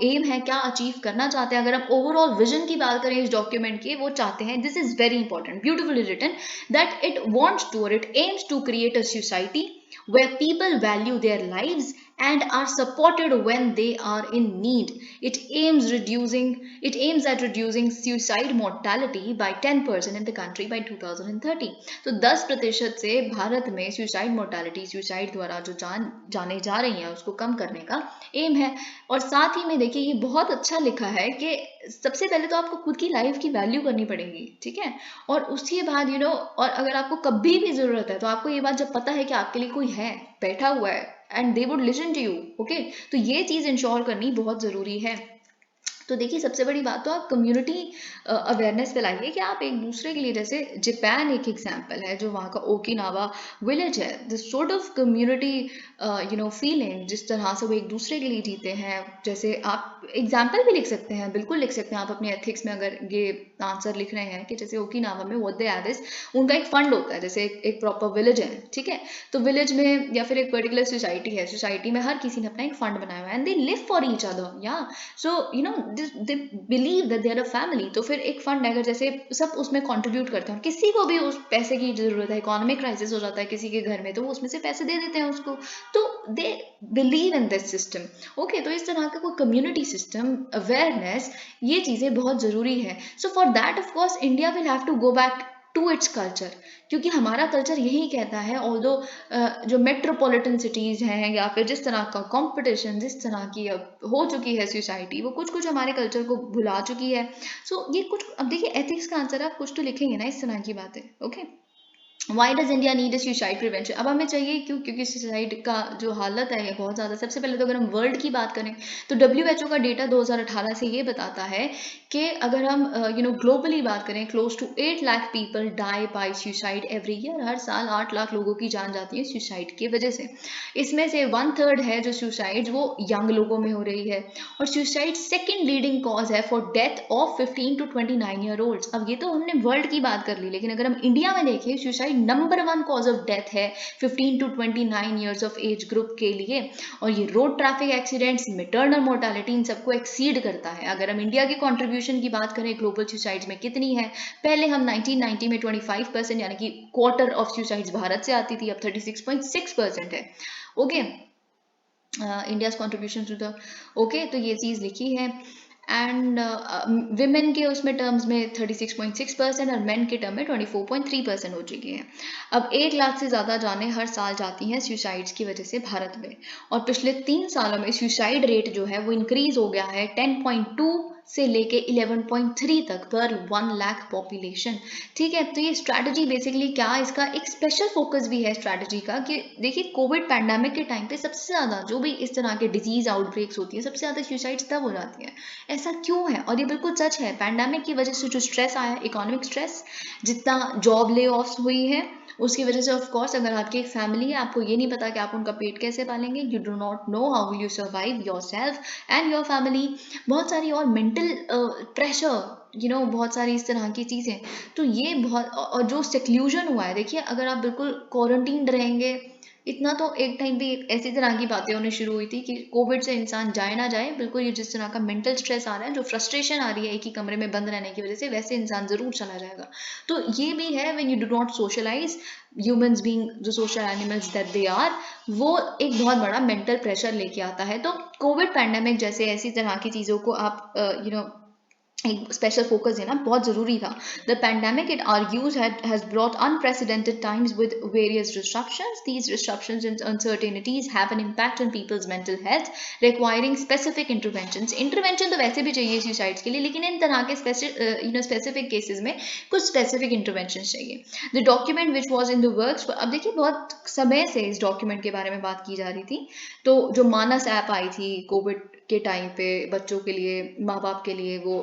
एम है, क्या अचीव करना चाहते हैं। अगर हम ओवरऑल विजन की बात करें इस डॉक्यूमेंट के, वो चाहते हैं, this is very important, beautifully written, that it wants to और it aims to create a society where people value their lives and are supported when they are in need. It aims at reducing suicide mortality by 10% in the country by 2030. तो 10% से भारत में suicide mortality, suicide द्वारा जो जाने जा रही है, उसको कम करने का एम है। और साथ ही में देखिए ये बहुत अच्छा लिखा है कि सबसे पहले तो आपको खुद की लाइफ की वैल्यू करनी पड़ेगी, ठीक है, और उसके बाद और अगर आपको कभी भी जरूरत है, तो आपको ये बात जब पता है कि आपके लिए कोई है, बैठा हुआ है, and they would listen to you, okay, तो ये चीज इंश्योर करनी बहुत जरूरी है। तो देखिए सबसे बड़ी बात तो आप कम्युनिटी अवेयरनेस फैलाइए कि आप एक दूसरे के लिए, जैसे जापान एक एग्जांपल है, जो वहाँ का ओकिनावा विलेज है, this sort of community feeling, जिस तरह से वो एक दूसरे के लिए जीते हैं। जैसे आप एग्जाम्पल भी लिख सकते हैं, बिल्कुल लिख सकते हैं आप अपने एथिक्स में, अगर ये आंसर लिख रहे हैं कि जैसे ओकिनावा में व्हाट दे हैव इज, उनका एक फंड होता है, जैसे एक प्रॉपर विलेज है, ठीक है, तो विलेज में या फिर एक पर्टिकुलर सोसाइटी है, सोसाइटी में हर किसी ने अपना एक फंड बनाया हुआ है, and they live for each other, या so they believe that they are a family. तो फिर एक फंड है, अगर जैसे सब उसमें कंट्रीब्यूट करते हैं, किसी को भी उस पैसे की जरूरत है, इकोनॉमिक क्राइसिस हो जाता है किसी के घर में, तो वो उसमें से पैसे दे देते हैं उसको, तो they believe in this system. Okay, तो इस तरह का कोई कम्युनिटी सिस्टम अवेयरनेस, ये चीजें बहुत जरूरी है। So for that of course India will have to go back to its culture, क्योंकि हमारा कल्चर यही कहता है, ऑल्दो जो मेट्रोपॉलिटन सिटीज हैं या फिर जिस तरह का कंपटीशन, जिस तरह की अब हो चुकी है सोसाइटी, वो कुछ कुछ हमारे कल्चर को भुला चुकी है। सो ये कुछ, अब देखिए एथिक्स का आंसर आप कुछ तो लिखेंगे ना इस तरह की बातें। Okay, why does India need suicide prevention, अब हमें चाहिए क्यों, क्योंकि सुसाइड का जो हालत है ये बहुत ज़्यादा। सबसे पहले तो अगर हम वर्ल्ड की बात करें, तो WHO का डेटा 2018 से ये बताता है कि अगर हम ग्लोबली बात करें, close to 8 lakh people die by suicide every year, हर साल 8 लाख लोगों की जान जाती है सुसाइड की वजह से। इसमें से 1/3 है जो सुसाइड वो यंग लोगों में हो रही है, और सुसाइड सेकेंड लीडिंग कॉज है for death of 15 to 29 year old. अब ये तो हमने वर्ल्ड की बात कर ली, लेकिन अगर हम इंडिया में देखें, suicide number 1 cause of death है 15 to 29 years of age group के लिए, और ये road traffic accidents, maternal mortality, इन सबको एक्सीड करता है। अगर हम इंडिया के कंट्रीब्यूशन की बात करें ग्लोबल सुसाइड्स में कितनी है, पहले हम 1990 में 25%, यानी कि क्वार्टर ऑफ सुसाइड्स भारत से आती थी, अब 36.6% है। Okay, India's contribution to the, okay, तो ये चीज़ लिखी है। एंड विमेन के उसमें टर्म्स में 36.6% और मेन के टर्म में 24.3% हो चुकी है। अब 1 लाख से ज़्यादा जानें हर साल जाती हैं सुसाइड्स की वजह से भारत में, और पिछले 3 सालों में सुसाइड रेट जो है वो इंक्रीज हो गया है 10.2 से लेके 11.3 तक पर 1 लाख पॉपुलेशन। ठीक है, तो ये स्ट्रैटेजी बेसिकली क्या, इसका एक स्पेशल फोकस भी है स्ट्रैटेजी का, कि देखिए कोविड पैंडेमिक के टाइम पे सबसे ज़्यादा जो भी इस तरह के डिजीज आउटब्रेक्स होती है, सबसे ज़्यादा सुसाइड्स तब हो जाती है। ऐसा क्यों है, और ये बिल्कुल सच है, पैंडेमिक की वजह से जो स्ट्रेस आया, इकोनॉमिक स्ट्रेस, जितना जॉब ले ऑफ्स हुई है, उसकी वजह से ऑफ कोर्स अगर आपकी एक फैमिली है, आपको ये नहीं पता कि आप उनका पेट कैसे पालेंगे, you do not know how will you survive your self and your family, बहुत सारी और मेंटल प्रेशर, बहुत सारी इस तरह की चीज़ें। तो ये बहुत और जो सेक्लूजन हुआ है, देखिए अगर आप बिल्कुल क्वारंटीन रहेंगे, इतना तो एक टाइम पे ऐसी तरह की बातें होनी शुरू हुई थी कि कोविड से इंसान जाए ना जाए, बिल्कुल ये जिस तरह का मेंटल स्ट्रेस आ रहा है, जो फ्रस्ट्रेशन आ रही है एक ही कमरे में बंद रहने की वजह से, वैसे इंसान ज़रूर चला जाएगा। तो ये भी है, when you do not socialise, humans being जो social animals that they are, वो एक बहुत बड़ा मेंटल प्रेशर लेके आता है। तो कोविड पैंडेमिक जैसे ऐसी तरह की चीज़ों को आप एक स्पेशल फोकस देना बहुत ज़रूरी था। The pandemic, it argues, has brought unprecedented times with various disruptions. These disruptions and uncertainties have an impact on people's mental health, requiring specific interventions. Intervention तो वैसे भी चाहिए suicides के लिए, लेकिन इन तरह के specific cases में कुछ specific interventions चाहिए. The document which was in the works, अब देखिए बहुत समय से इस document के बारे में बात की जा रही थी। तो जो मानस ऐप आई थी कोविड के टाइम पे बच्चों के लिए, माँ बाप के लिए, वो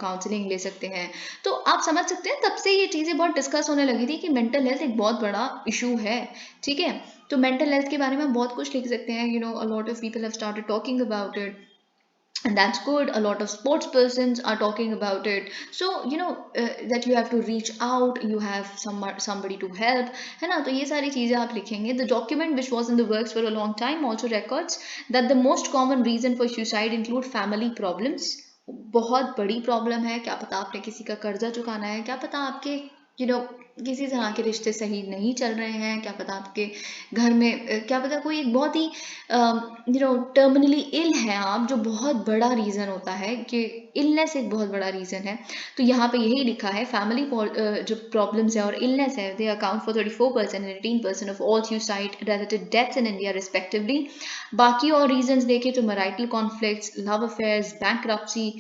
काउंसलिंग ले सकते हैं। तो आप समझ सकते हैं तब से ये चीज़ें बहुत डिस्कस होने लगी थी कि मेंटल हेल्थ एक बहुत बड़ा इशू है। ठीक है, तो मेंटल हेल्थ के बारे में बहुत कुछ लिख सकते हैं। अ lot of people have started talking about it, and that's good. A lot of sports persons are talking about it. So that you have to reach out, you have somebody to help, है ना? तो ये सारी चीज़ें आप लिखेंगे. The document which was in the works for a long time also records that the most common reason for suicide include family problems. बहुत बड़ी प्रॉब्लम है, क्या पता आपने किसी का कर्जा चुकाना है, क्या पता आपके किसी तरह के रिश्ते सही नहीं चल रहे हैं, क्या पता आपके घर में क्या पता कोई एक बहुत ही टर्मिनली इल है आप, जो बहुत बड़ा रीज़न होता है कि इलनेस एक बहुत बड़ा रीज़न है। तो यहाँ पे यही लिखा है, फैमिली जो प्रॉब्लम्स है और इलनेस है, they account for 34% and 18% of all suicide related deaths in India respectively. बाकी और रीजंस देखें तो marital conflicts, love affairs, bankruptcy,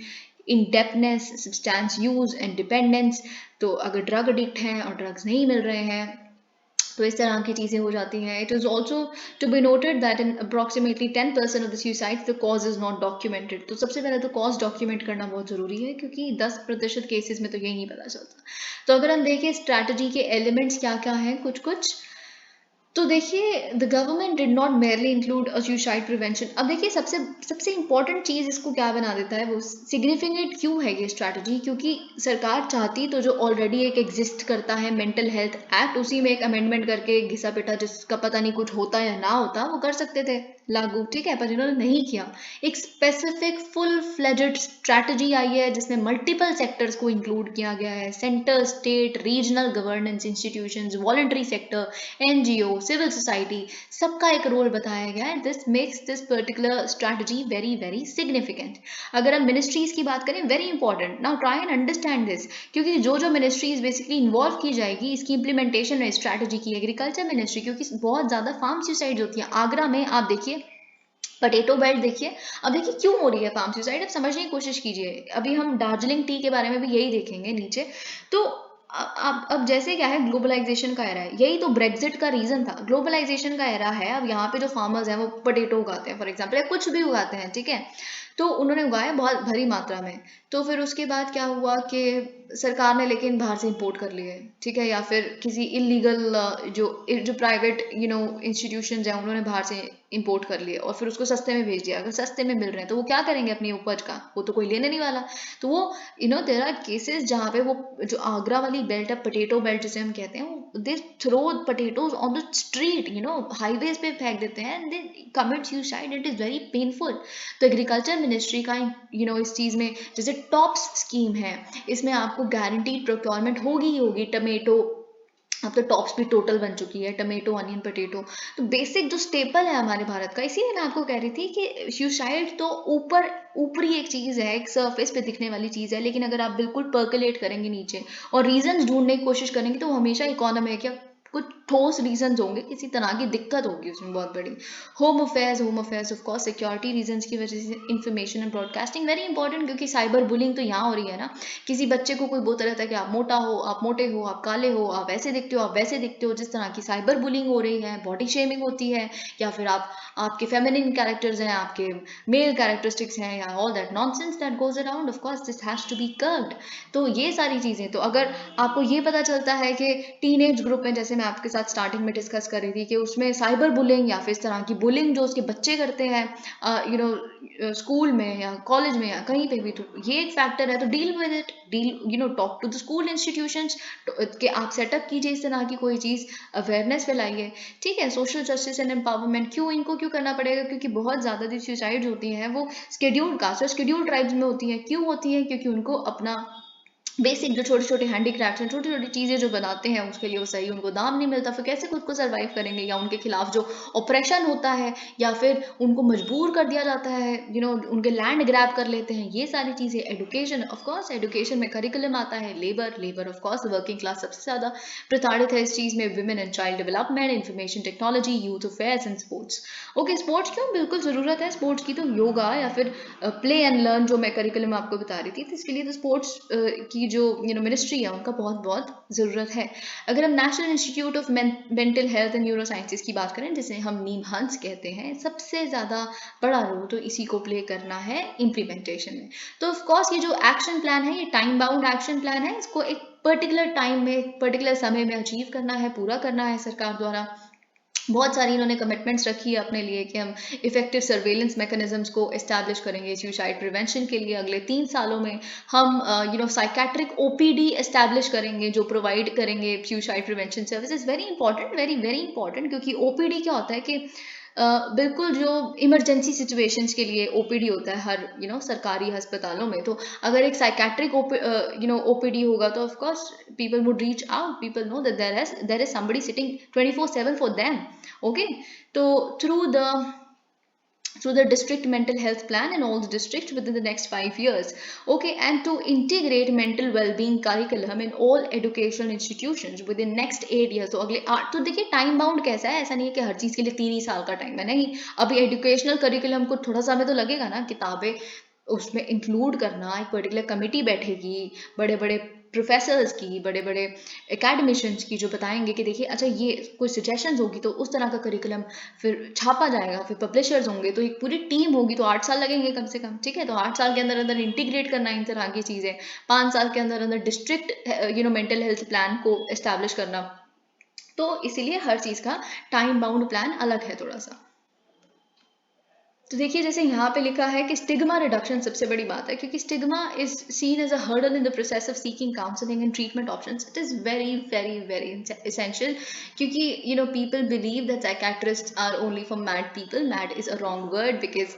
indebtedness, substance use and dependence. तो अगर ड्रग एडिक्ट हैं और ड्रग्स नहीं मिल रहे हैं तो इस तरह की चीज़ें हो जाती हैं. It is also to be noted that in approximately 10% of the suicides the cause is not documented. तो सबसे पहले तो कॉज डॉक्यूमेंट करना बहुत ज़रूरी है, क्योंकि 10% केसेस में तो यही नहीं पता चलता. तो अगर हम देखें स्ट्रैटेजी के एलिमेंट्स क्या क्या हैं, कुछ कुछ तो देखिए, the government did not merely include suicide prevention. अब देखिए सबसे इंपॉर्टेंट चीज़ इसको क्या बना देता है, वो सिग्निफिकेंट क्यों है ये स्ट्रैटेजी, क्योंकि सरकार चाहती तो जो ऑलरेडी एक एग्जिस्ट करता है मेंटल हेल्थ एक्ट, उसी में एक अमेंडमेंट करके घिसा पिटा जिसका पता नहीं कुछ होता या ना होता वो कर सकते थे लागू. ठीक है, पर इन्होंने नहीं किया. एक स्पेसिफिक फुल फ्लेजेड स्ट्रैटेजी आई है जिसमें मल्टीपल सेक्टर्स को इंक्लूड किया गया है. Centre, state, regional governance institutions, voluntary sector, NGO, civil society, सबका एक रोल बताया गया है. This makes this particular strategy very very significant. अगर हम मिनिस्ट्रीज की बात करें, very important. Now try and understand this, क्योंकि जो मिनिस्ट्रीज बेसिकली इन्वॉल्व की जाएगी इसकी इंप्लीमेंटेशन में स्ट्रैटेजी की, एग्रीकल्चर मिनिस्ट्री, क्योंकि बहुत ज़्यादा फार्म सुसाइड होती है. आगरा में आप देखिए पटेटो बेल्ट देखिए. अब देखिए क्यों हो रही है फार्म सुसाइड, अब समझने की कोशिश कीजिए. अभी हम दार्जिलिंग टी के बारे में भी यही देखेंगे नीचे. तो अब जैसे क्या है, ग्लोबलाइजेशन का एरा है, यही तो ब्रेग्जिट का रीजन था. ग्लोबलाइजेशन का एरा है. अब यहाँ पे जो फार्मर्स हैं वो पटेटो उगाते हैं फॉर एग्जाम्पल, या कुछ भी उगाते हैं, ठीक है, तो उन्होंने उगाया बहुत भरी मात्रा में. तो फिर उसके बाद क्या हुआ कि सरकार ने लेकिन बाहर से इंपोर्ट कर लिए, ठीक है, या फिर किसी इलीगल जो प्राइवेट इंस्टीट्यूशंस हैं उन्होंने बाहर से इंपोर्ट कर लिए और फिर उसको सस्ते में भेज दिया. अगर सस्ते में मिल रहे हैं तो वो क्या करेंगे अपनी उपज का, वो तो कोई लेने नहीं वाला. तो वो देयर आर केसेस जहाँ पे वो जो आगरा वाली बेल्ट है, पटेटो बेल्ट जिसे हम कहते हैं, they throw potatoes on the street, highways पे फेंक देते हैं, and they commit suicide. It is very painful. तो एग्रीकल्चर मिनिस्ट्री का इस चीज़ में जैसे टॉप्स स्कीम है, इसमें आपको गारंटीड प्रोक्योरमेंट होगी ही होगी. टमेटो, अब तो टॉप्स भी टोटल बन चुकी है, टमेटो, अनियन, पोटैटो. तो बेसिक जो स्टेपल है हमारे भारत का, इसीलिए मैं आपको कह रही थी कि सुसाइड तो ऊपरी एक चीज़ है, एक सरफेस पे दिखने वाली चीज़ है, लेकिन अगर आप बिल्कुल पर्कुलेट करेंगे नीचे और रीजंस ढूंढने की कोशिश करेंगे तो वो हमेशा इकोनॉमिक या कुछ ठोस रीजंस होंगे, किसी तरह की दिक्कत होगी उसमें बहुत बड़ी. Home affairs of course, security reasons की वजह से information and broadcasting very important, क्योंकि साइबर बुलिंग तो यहाँ हो रही है ना. किसी बच्चे को कोई बोलता रहता है कि आप मोटा हो, आप मोटे हो, आप काले हो, आप ऐसे दिखते हो, आप वैसे दिखते हो. जिस तरह की साइबर बुलिंग हो रही है, बॉडी शेमिंग होती है, या फिर आपके फेमिनिन कैरेक्टर्स हैं, आपके मेल कैरेक्टरिस्टिक्स हैं, या all that nonsense that goes around, of course this has to be curbed. तो ये सारी चीज़ें, तो अगर आपको ये पता चलता है कि टीनेज ग्रुप में, जैसे मैं आपके साथ स्टार्टिंग में डिस्कस कर रही थी कि उसमें साइबर बुलिंग या फिर इस तरह की बुलिंग जो उसके बच्चे करते हैं स्कूल में या कॉलेज में या कहीं पे भी, तो ये एक फैक्टर है। तो deal with it, deal talk to the school institutions कि आप सेटअप कीजिए इस तरह की कोई चीज़, अवेयरनेस फैलाइए, ठीक है। सोशल जस्टिस एंड एम्पावरमेंट क्यों करना पड़ेगा? क्योंकि बहुत ज़्यादा जो सुसाइड्स होती हैं वो शेड्यूल्ड कास्ट और शेड्यूल्ड ट्राइब्स में होती हैं। क्यों होती हैं? क्योंकि उनको अपना बेसिक जो छोटे छोटे हैंडीक्राफ्ट्स हैं, छोटी छोटी चीज़ें जो बनाते हैं, उसके लिए वो सही उनको दाम नहीं मिलता, फिर कैसे खुद को सर्वाइव करेंगे? या उनके खिलाफ जो ऑपरेशन होता है या फिर उनको मजबूर कर दिया जाता है, उनके लैंड ग्रैब कर लेते हैं, ये सारी चीज़ें। एडुकेशन, ऑफ कोर्स एडुकेशन में करिकुलम आता है। Labour of course working class सबसे ज़्यादा प्रताड़ित है इस चीज़ में। Women and child development, information technology, youth affairs and sports. Okay, sports क्यों? बिल्कुल ज़रूरत है स्पोर्ट्स की। तो योगा या फिर प्ले एंड लर्न जो मैं करिकुलम आपको बता रही थी, तो इसके लिए तो स्पोर्ट्स की जो मिनिस्ट्री है उनका बहुत बहुत ज़रूरत है। अगर हम national institute of mental health and neuro sciences की बात करें, जिसे हम नीमहंस कहते हैं, सबसे ज़्यादा बड़ा रोल तो इसी को प्ले करना है इम्प्लीमेंटेशन में। तो ऑफ कोर्स ये जो एक्शन प्लान है, ये टाइम बाउंड एक्शन प्लान है। इसको एक पर्टिकुलर टाइम में, एक पर्टिकुलर समय में अचीव करना है, पूरा करना है सरकार द्वारा। बहुत सारी इन्होंने कमिटमेंट्स रखी है अपने लिए कि हम इफेक्टिव सर्वेलेंस मैकेनिज्म्स को एस्टैब्लिश करेंगे सुसाइड प्रिवेंशन के लिए। अगले 3 सालों में हम साइकेट्रिक ओपीडी एस्टैब्लिश करेंगे जो प्रोवाइड करेंगे suicide prevention services. Very important, very very important, क्योंकि ओपीडी क्या होता है कि बिल्कुल जो इमरजेंसी सिचुएशंस के लिए ओपीडी होता है हर सरकारी अस्पतालों में। तो अगर एक साइकेट्रिक ओपीडी होगा तो of course people would reach out, people know that there is somebody sitting 24/7 for them. Okay, so through the district mental health plan in all the districts within the next 5 years. Okay, and to integrate mental well-being curriculum in all educational institutions within next 8 years. तो अगले 8, तो देखिए time bound कैसा है, ऐसा नहीं है कि हर चीज़ के लिए 3 ही साल का टाइम है, नहीं। अभी एजुकेशनल करिकुलम को थोड़ा समय तो लगेगा ना, किताबें उसमें इंक्लूड करना, एक पर्टिकुलर कमिटी बैठेगी बड़े बड़े प्रोफेसर्स की, बड़े बड़े एकेडमिशियंस की, जो बताएंगे कि देखिए अच्छा ये कोई सजेशंस होगी तो उस तरह का करिकुलम फिर छापा जाएगा, फिर पब्लिशर्स होंगे, तो एक पूरी टीम होगी, तो 8 साल लगेंगे कम से कम, ठीक है। तो 8 साल के अंदर अंदर इंटीग्रेट करना इन तरह की चीज़ें, 5 साल के अंदर अंदर डिस्ट्रिक्ट मेंटल हेल्थ प्लान को एस्टैब्लिश करना। तो इसीलिए हर चीज़ का टाइम बाउंड प्लान अलग है थोड़ा सा। तो देखिए जैसे यहाँ पे लिखा है कि स्टिग्मा रिडक्शन सबसे बड़ी बात है, क्योंकि stigma is seen as a hurdle in the process of seeking counselling and treatment options. It is very very very essential, क्योंकि people believe that psychiatrists are only for mad people. Mad is a wrong word, because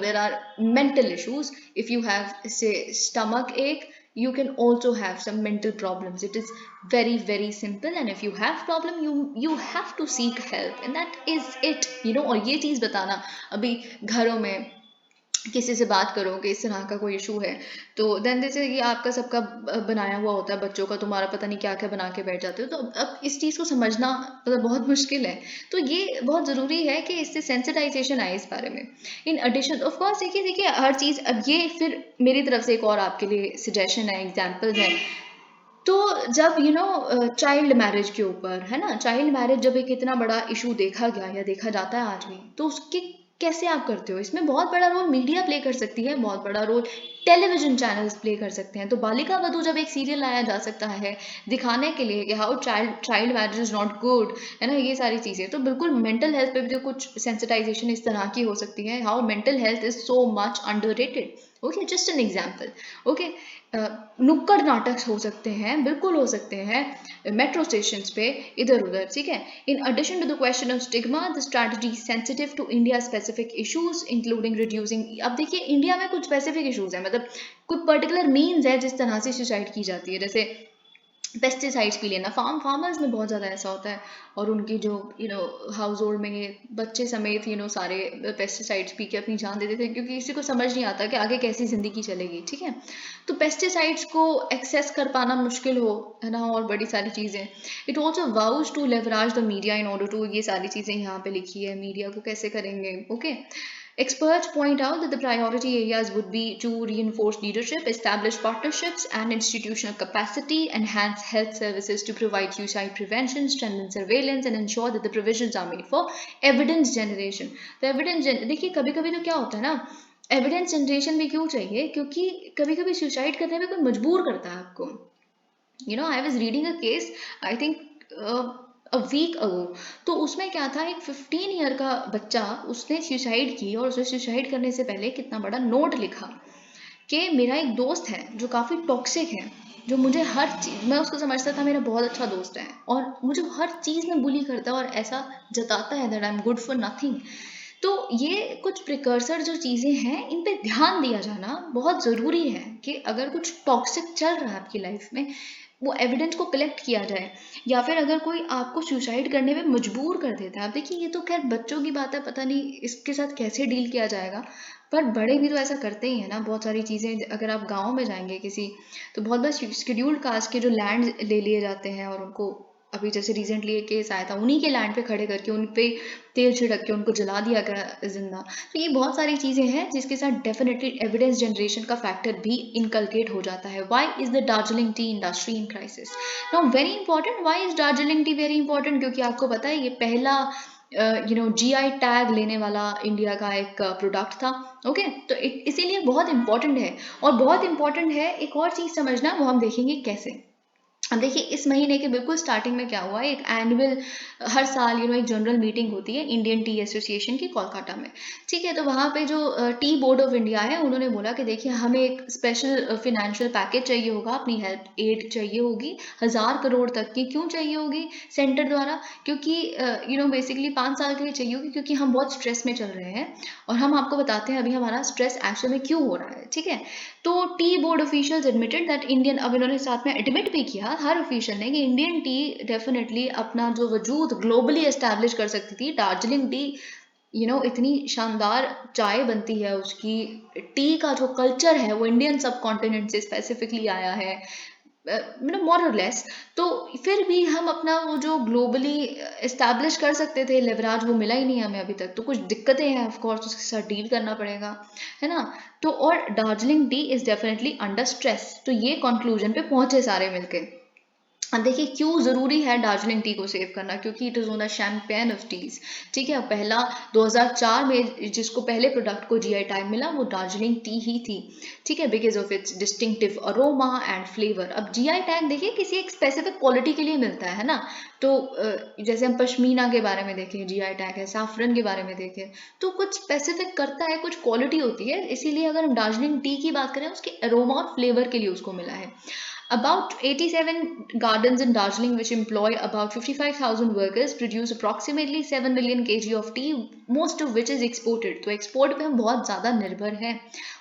there are mental issues. If you have, say, stomach ache, you can also have some mental problems. It is very very simple, and if you have problem, you have to seek help, and that is it. और ये चीज़ बताना, अभी घरों में किसी से बात करो कि इस तरह का कोई इशू है, तो देन जैसे कि आपका सबका बनाया हुआ होता है बच्चों का, तुम्हारा पता नहीं क्या क्या बना के बैठ जाते हो, तो अब इस चीज़ को समझना मतलब बहुत मुश्किल है। तो ये बहुत ज़रूरी है कि इससे सेंसिटाइजेशन आए इस बारे में। इन एडिशन ऑफ कोर्स देखिए हर चीज़, अब ये फिर मेरी तरफ से एक और आपके लिए सजेशन है, एग्जाम्पल्स है। तो जब चाइल्ड मैरिज के ऊपर है ना, चाइल्ड मैरिज जब एक इतना बड़ा इशू देखा गया या देखा जाता है आज भी, तो उसके कैसे आप करते हो? इसमें बहुत बड़ा रोल मीडिया प्ले कर सकती है, बहुत बड़ा रोल टेलीविजन चैनल्स प्ले कर सकते हैं। तो बालिका वधू जब एक सीरियल लाया जा सकता है दिखाने के लिए कि how child marriage is not good, है ना, ये सारी चीज़ें, तो बिल्कुल मेंटल हेल्थ पे भी तो कुछ सेंसिटाइजेशन इस तरह की हो सकती है। How mental health is so much underrated. Okay, just an example. Okay, नुक्कड़ नाटक हो सकते हैं, बिल्कुल हो सकते हैं मेट्रो स्टेशन पे इधर उधर, ठीक है। In addition to the question of stigma, the strategy sensitive to India specific issues including reducing. अब देखिए इंडिया में कुछ स्पेसिफिक इशूज हैं, मतलब कुछ पर्टिकुलर मीन्स है जिस तरह से सुसाइड की जाती है। जैसे पेस्टिसाइड्स पी लेना, फार्मर्स में बहुत ज़्यादा ऐसा होता है, और उनकी जो हाउस होल्ड में ये बच्चे समेत सारे पेस्टिसाइड्स पी के अपनी जान दे देते हैं, क्योंकि किसी को समझ नहीं आता कि आगे कैसी ज़िंदगी चलेगी, ठीक है। तो पेस्टिसाइड्स को एक्सेस कर पाना मुश्किल हो, है ना, और बड़ी सारी चीज़ें। It also vows to leverage the media in order to, ये सारी चीज़ें यहाँ पे लिखी है, मीडिया को कैसे करेंगे। Okay, experts point out that the priority areas would be to reinforce leadership, establish partnerships and institutional capacity, enhance health services to provide suicide prevention, strengthen surveillance, and ensure that the provisions are made for evidence generation. तो देखिए कभी कभी तो क्या होता है ना, evidence generation भी क्यों चाहिए, क्योंकि कभी कभी सुसाइड करने में कोई मजबूर करता है आपको। I was reading a case, I think a week ago. तो उसमें क्या था, एक 15 ईयर का बच्चा उसने सुसाइड की, और उसने सुसाइड करने से पहले कितना बड़ा नोट लिखा कि मेरा एक दोस्त है जो काफ़ी टॉक्सिक है, जो मुझे हर चीज़, मैं उसको समझता था मेरा बहुत अच्छा दोस्त है, और मुझे हर चीज़ में बुली करता है और ऐसा जताता है that I am good for nothing. तो ये कुछ प्रिकर्सर जो चीज़ें हैं, इन पे ध्यान दिया जाना बहुत ज़रूरी है कि अगर कुछ टॉक्सिक चल रहा है आपकी लाइफ में, वो एविडेंस को कलेक्ट किया जाए, या फिर अगर कोई आपको सुसाइड करने में मजबूर कर देता है। अब देखिए, ये तो खैर बच्चों की बात है, पता नहीं इसके साथ कैसे डील किया जाएगा, पर बड़े भी तो ऐसा करते ही है ना बहुत सारी चीज़ें। अगर आप गांव में जाएंगे किसी, तो बहुत बार शेड्यूल्ड कास्ट के जो लैंड ले लिए जाते हैं, और उनको, अभी जैसे रिसेंटली एक केस आया था, उन्हीं के लैंड पे खड़े करके उन पे तेल छिड़क के उनको जला दिया गया जिंदा। तो ये बहुत सारी चीज़ें हैं जिसके साथ डेफिनेटली एविडेंस जनरेशन का फैक्टर भी इनकलकेट हो जाता है। Why is the Darjeeling T industry in crisis now very important? Why is Darjeeling T very important? क्योंकि आपको पता है, ये पहला जीआई टैग लेने वाला इंडिया का एक प्रोडक्ट था। ओके, तो इसीलिए बहुत इंपॉर्टेंट है। और बहुत इंपॉर्टेंट है एक और चीज़ समझना, वो हम देखेंगे कैसे। अब देखिए, इस महीने के बिल्कुल स्टार्टिंग में क्या हुआ, एक एनुअल, हर साल एक जनरल मीटिंग होती है इंडियन टी एसोसिएशन की कोलकाता में। ठीक है, तो वहाँ पे जो टी बोर्ड ऑफ इंडिया है, उन्होंने बोला कि देखिए, हमें एक स्पेशल फिनेंशियल पैकेज चाहिए होगा, अपनी हेल्प एड चाहिए होगी 1000 करोड़ तक की। क्यों चाहिए होगी सेंटर द्वारा? क्योंकि बेसिकली 5 साल के लिए चाहिए होगी, क्योंकि हम बहुत स्ट्रेस में चल रहे हैं, और हम आपको बताते हैं अभी हमारा स्ट्रेस एक्चुअल में क्यों हो रहा है। ठीक है, तो tea board officials admitted that Indian, अब इन्होंने साथ में एडमिट भी किया हर ऑफिशियल ने, कि इंडियन टी डेफिनेटली अपना जो वजूद ग्लोबली एस्टैब्लिश कर सकती थी। दार्जिलिंग टी इतनी शानदार चाय बनती है, उसकी टी का जो कल्चर है वो इंडियन सब कॉन्टिनेंट से स्पेसिफिकली आया है, मोर और लेस। तो फिर भी हम अपना वो जो ग्लोबली एस्टैब्लिश कर सकते थे लेवराज, वो मिला ही नहीं हमें अभी तक। तो कुछ दिक्कतें हैं, ऑफ कोर्स उसके साथ डील करना पड़ेगा, है ना। तो और Darjeeling T is definitely under stress. तो ये कंक्लूजन पे पहुंचे सारे मिलके। अब देखिए, क्यों ज़रूरी है दार्जिलिंग टी को सेव करना, क्योंकि it is one the champagne of teas. ठीक है, पहला 2004 में जिसको पहले प्रोडक्ट को जीआई टैग मिला, वो दार्जिलिंग टी ही थी। ठीक है, because of its distinctive aroma and flavour. अब जीआई टैग देखिए किसी एक स्पेसिफिक क्वालिटी के लिए मिलता है ना। तो जैसे हम पश्मीना के बारे में देखें, जीआई टैग है, साफरन के बारे में देखें, तो कुछ स्पेसिफिक करता है, कुछ क्वालिटी होती है। इसीलिए अगर हम दार्जिलिंग टी की बात करें, उसके अरोमा और फ्लेवर के लिए उसको मिला है। About 87 gardens in Darjeeling, which employ about 55,000 workers, produce approximately 7 million kg of tea, most of which is exported. तो एक्सपोर्ट पे हम बहुत ज़्यादा निर्भर हैं,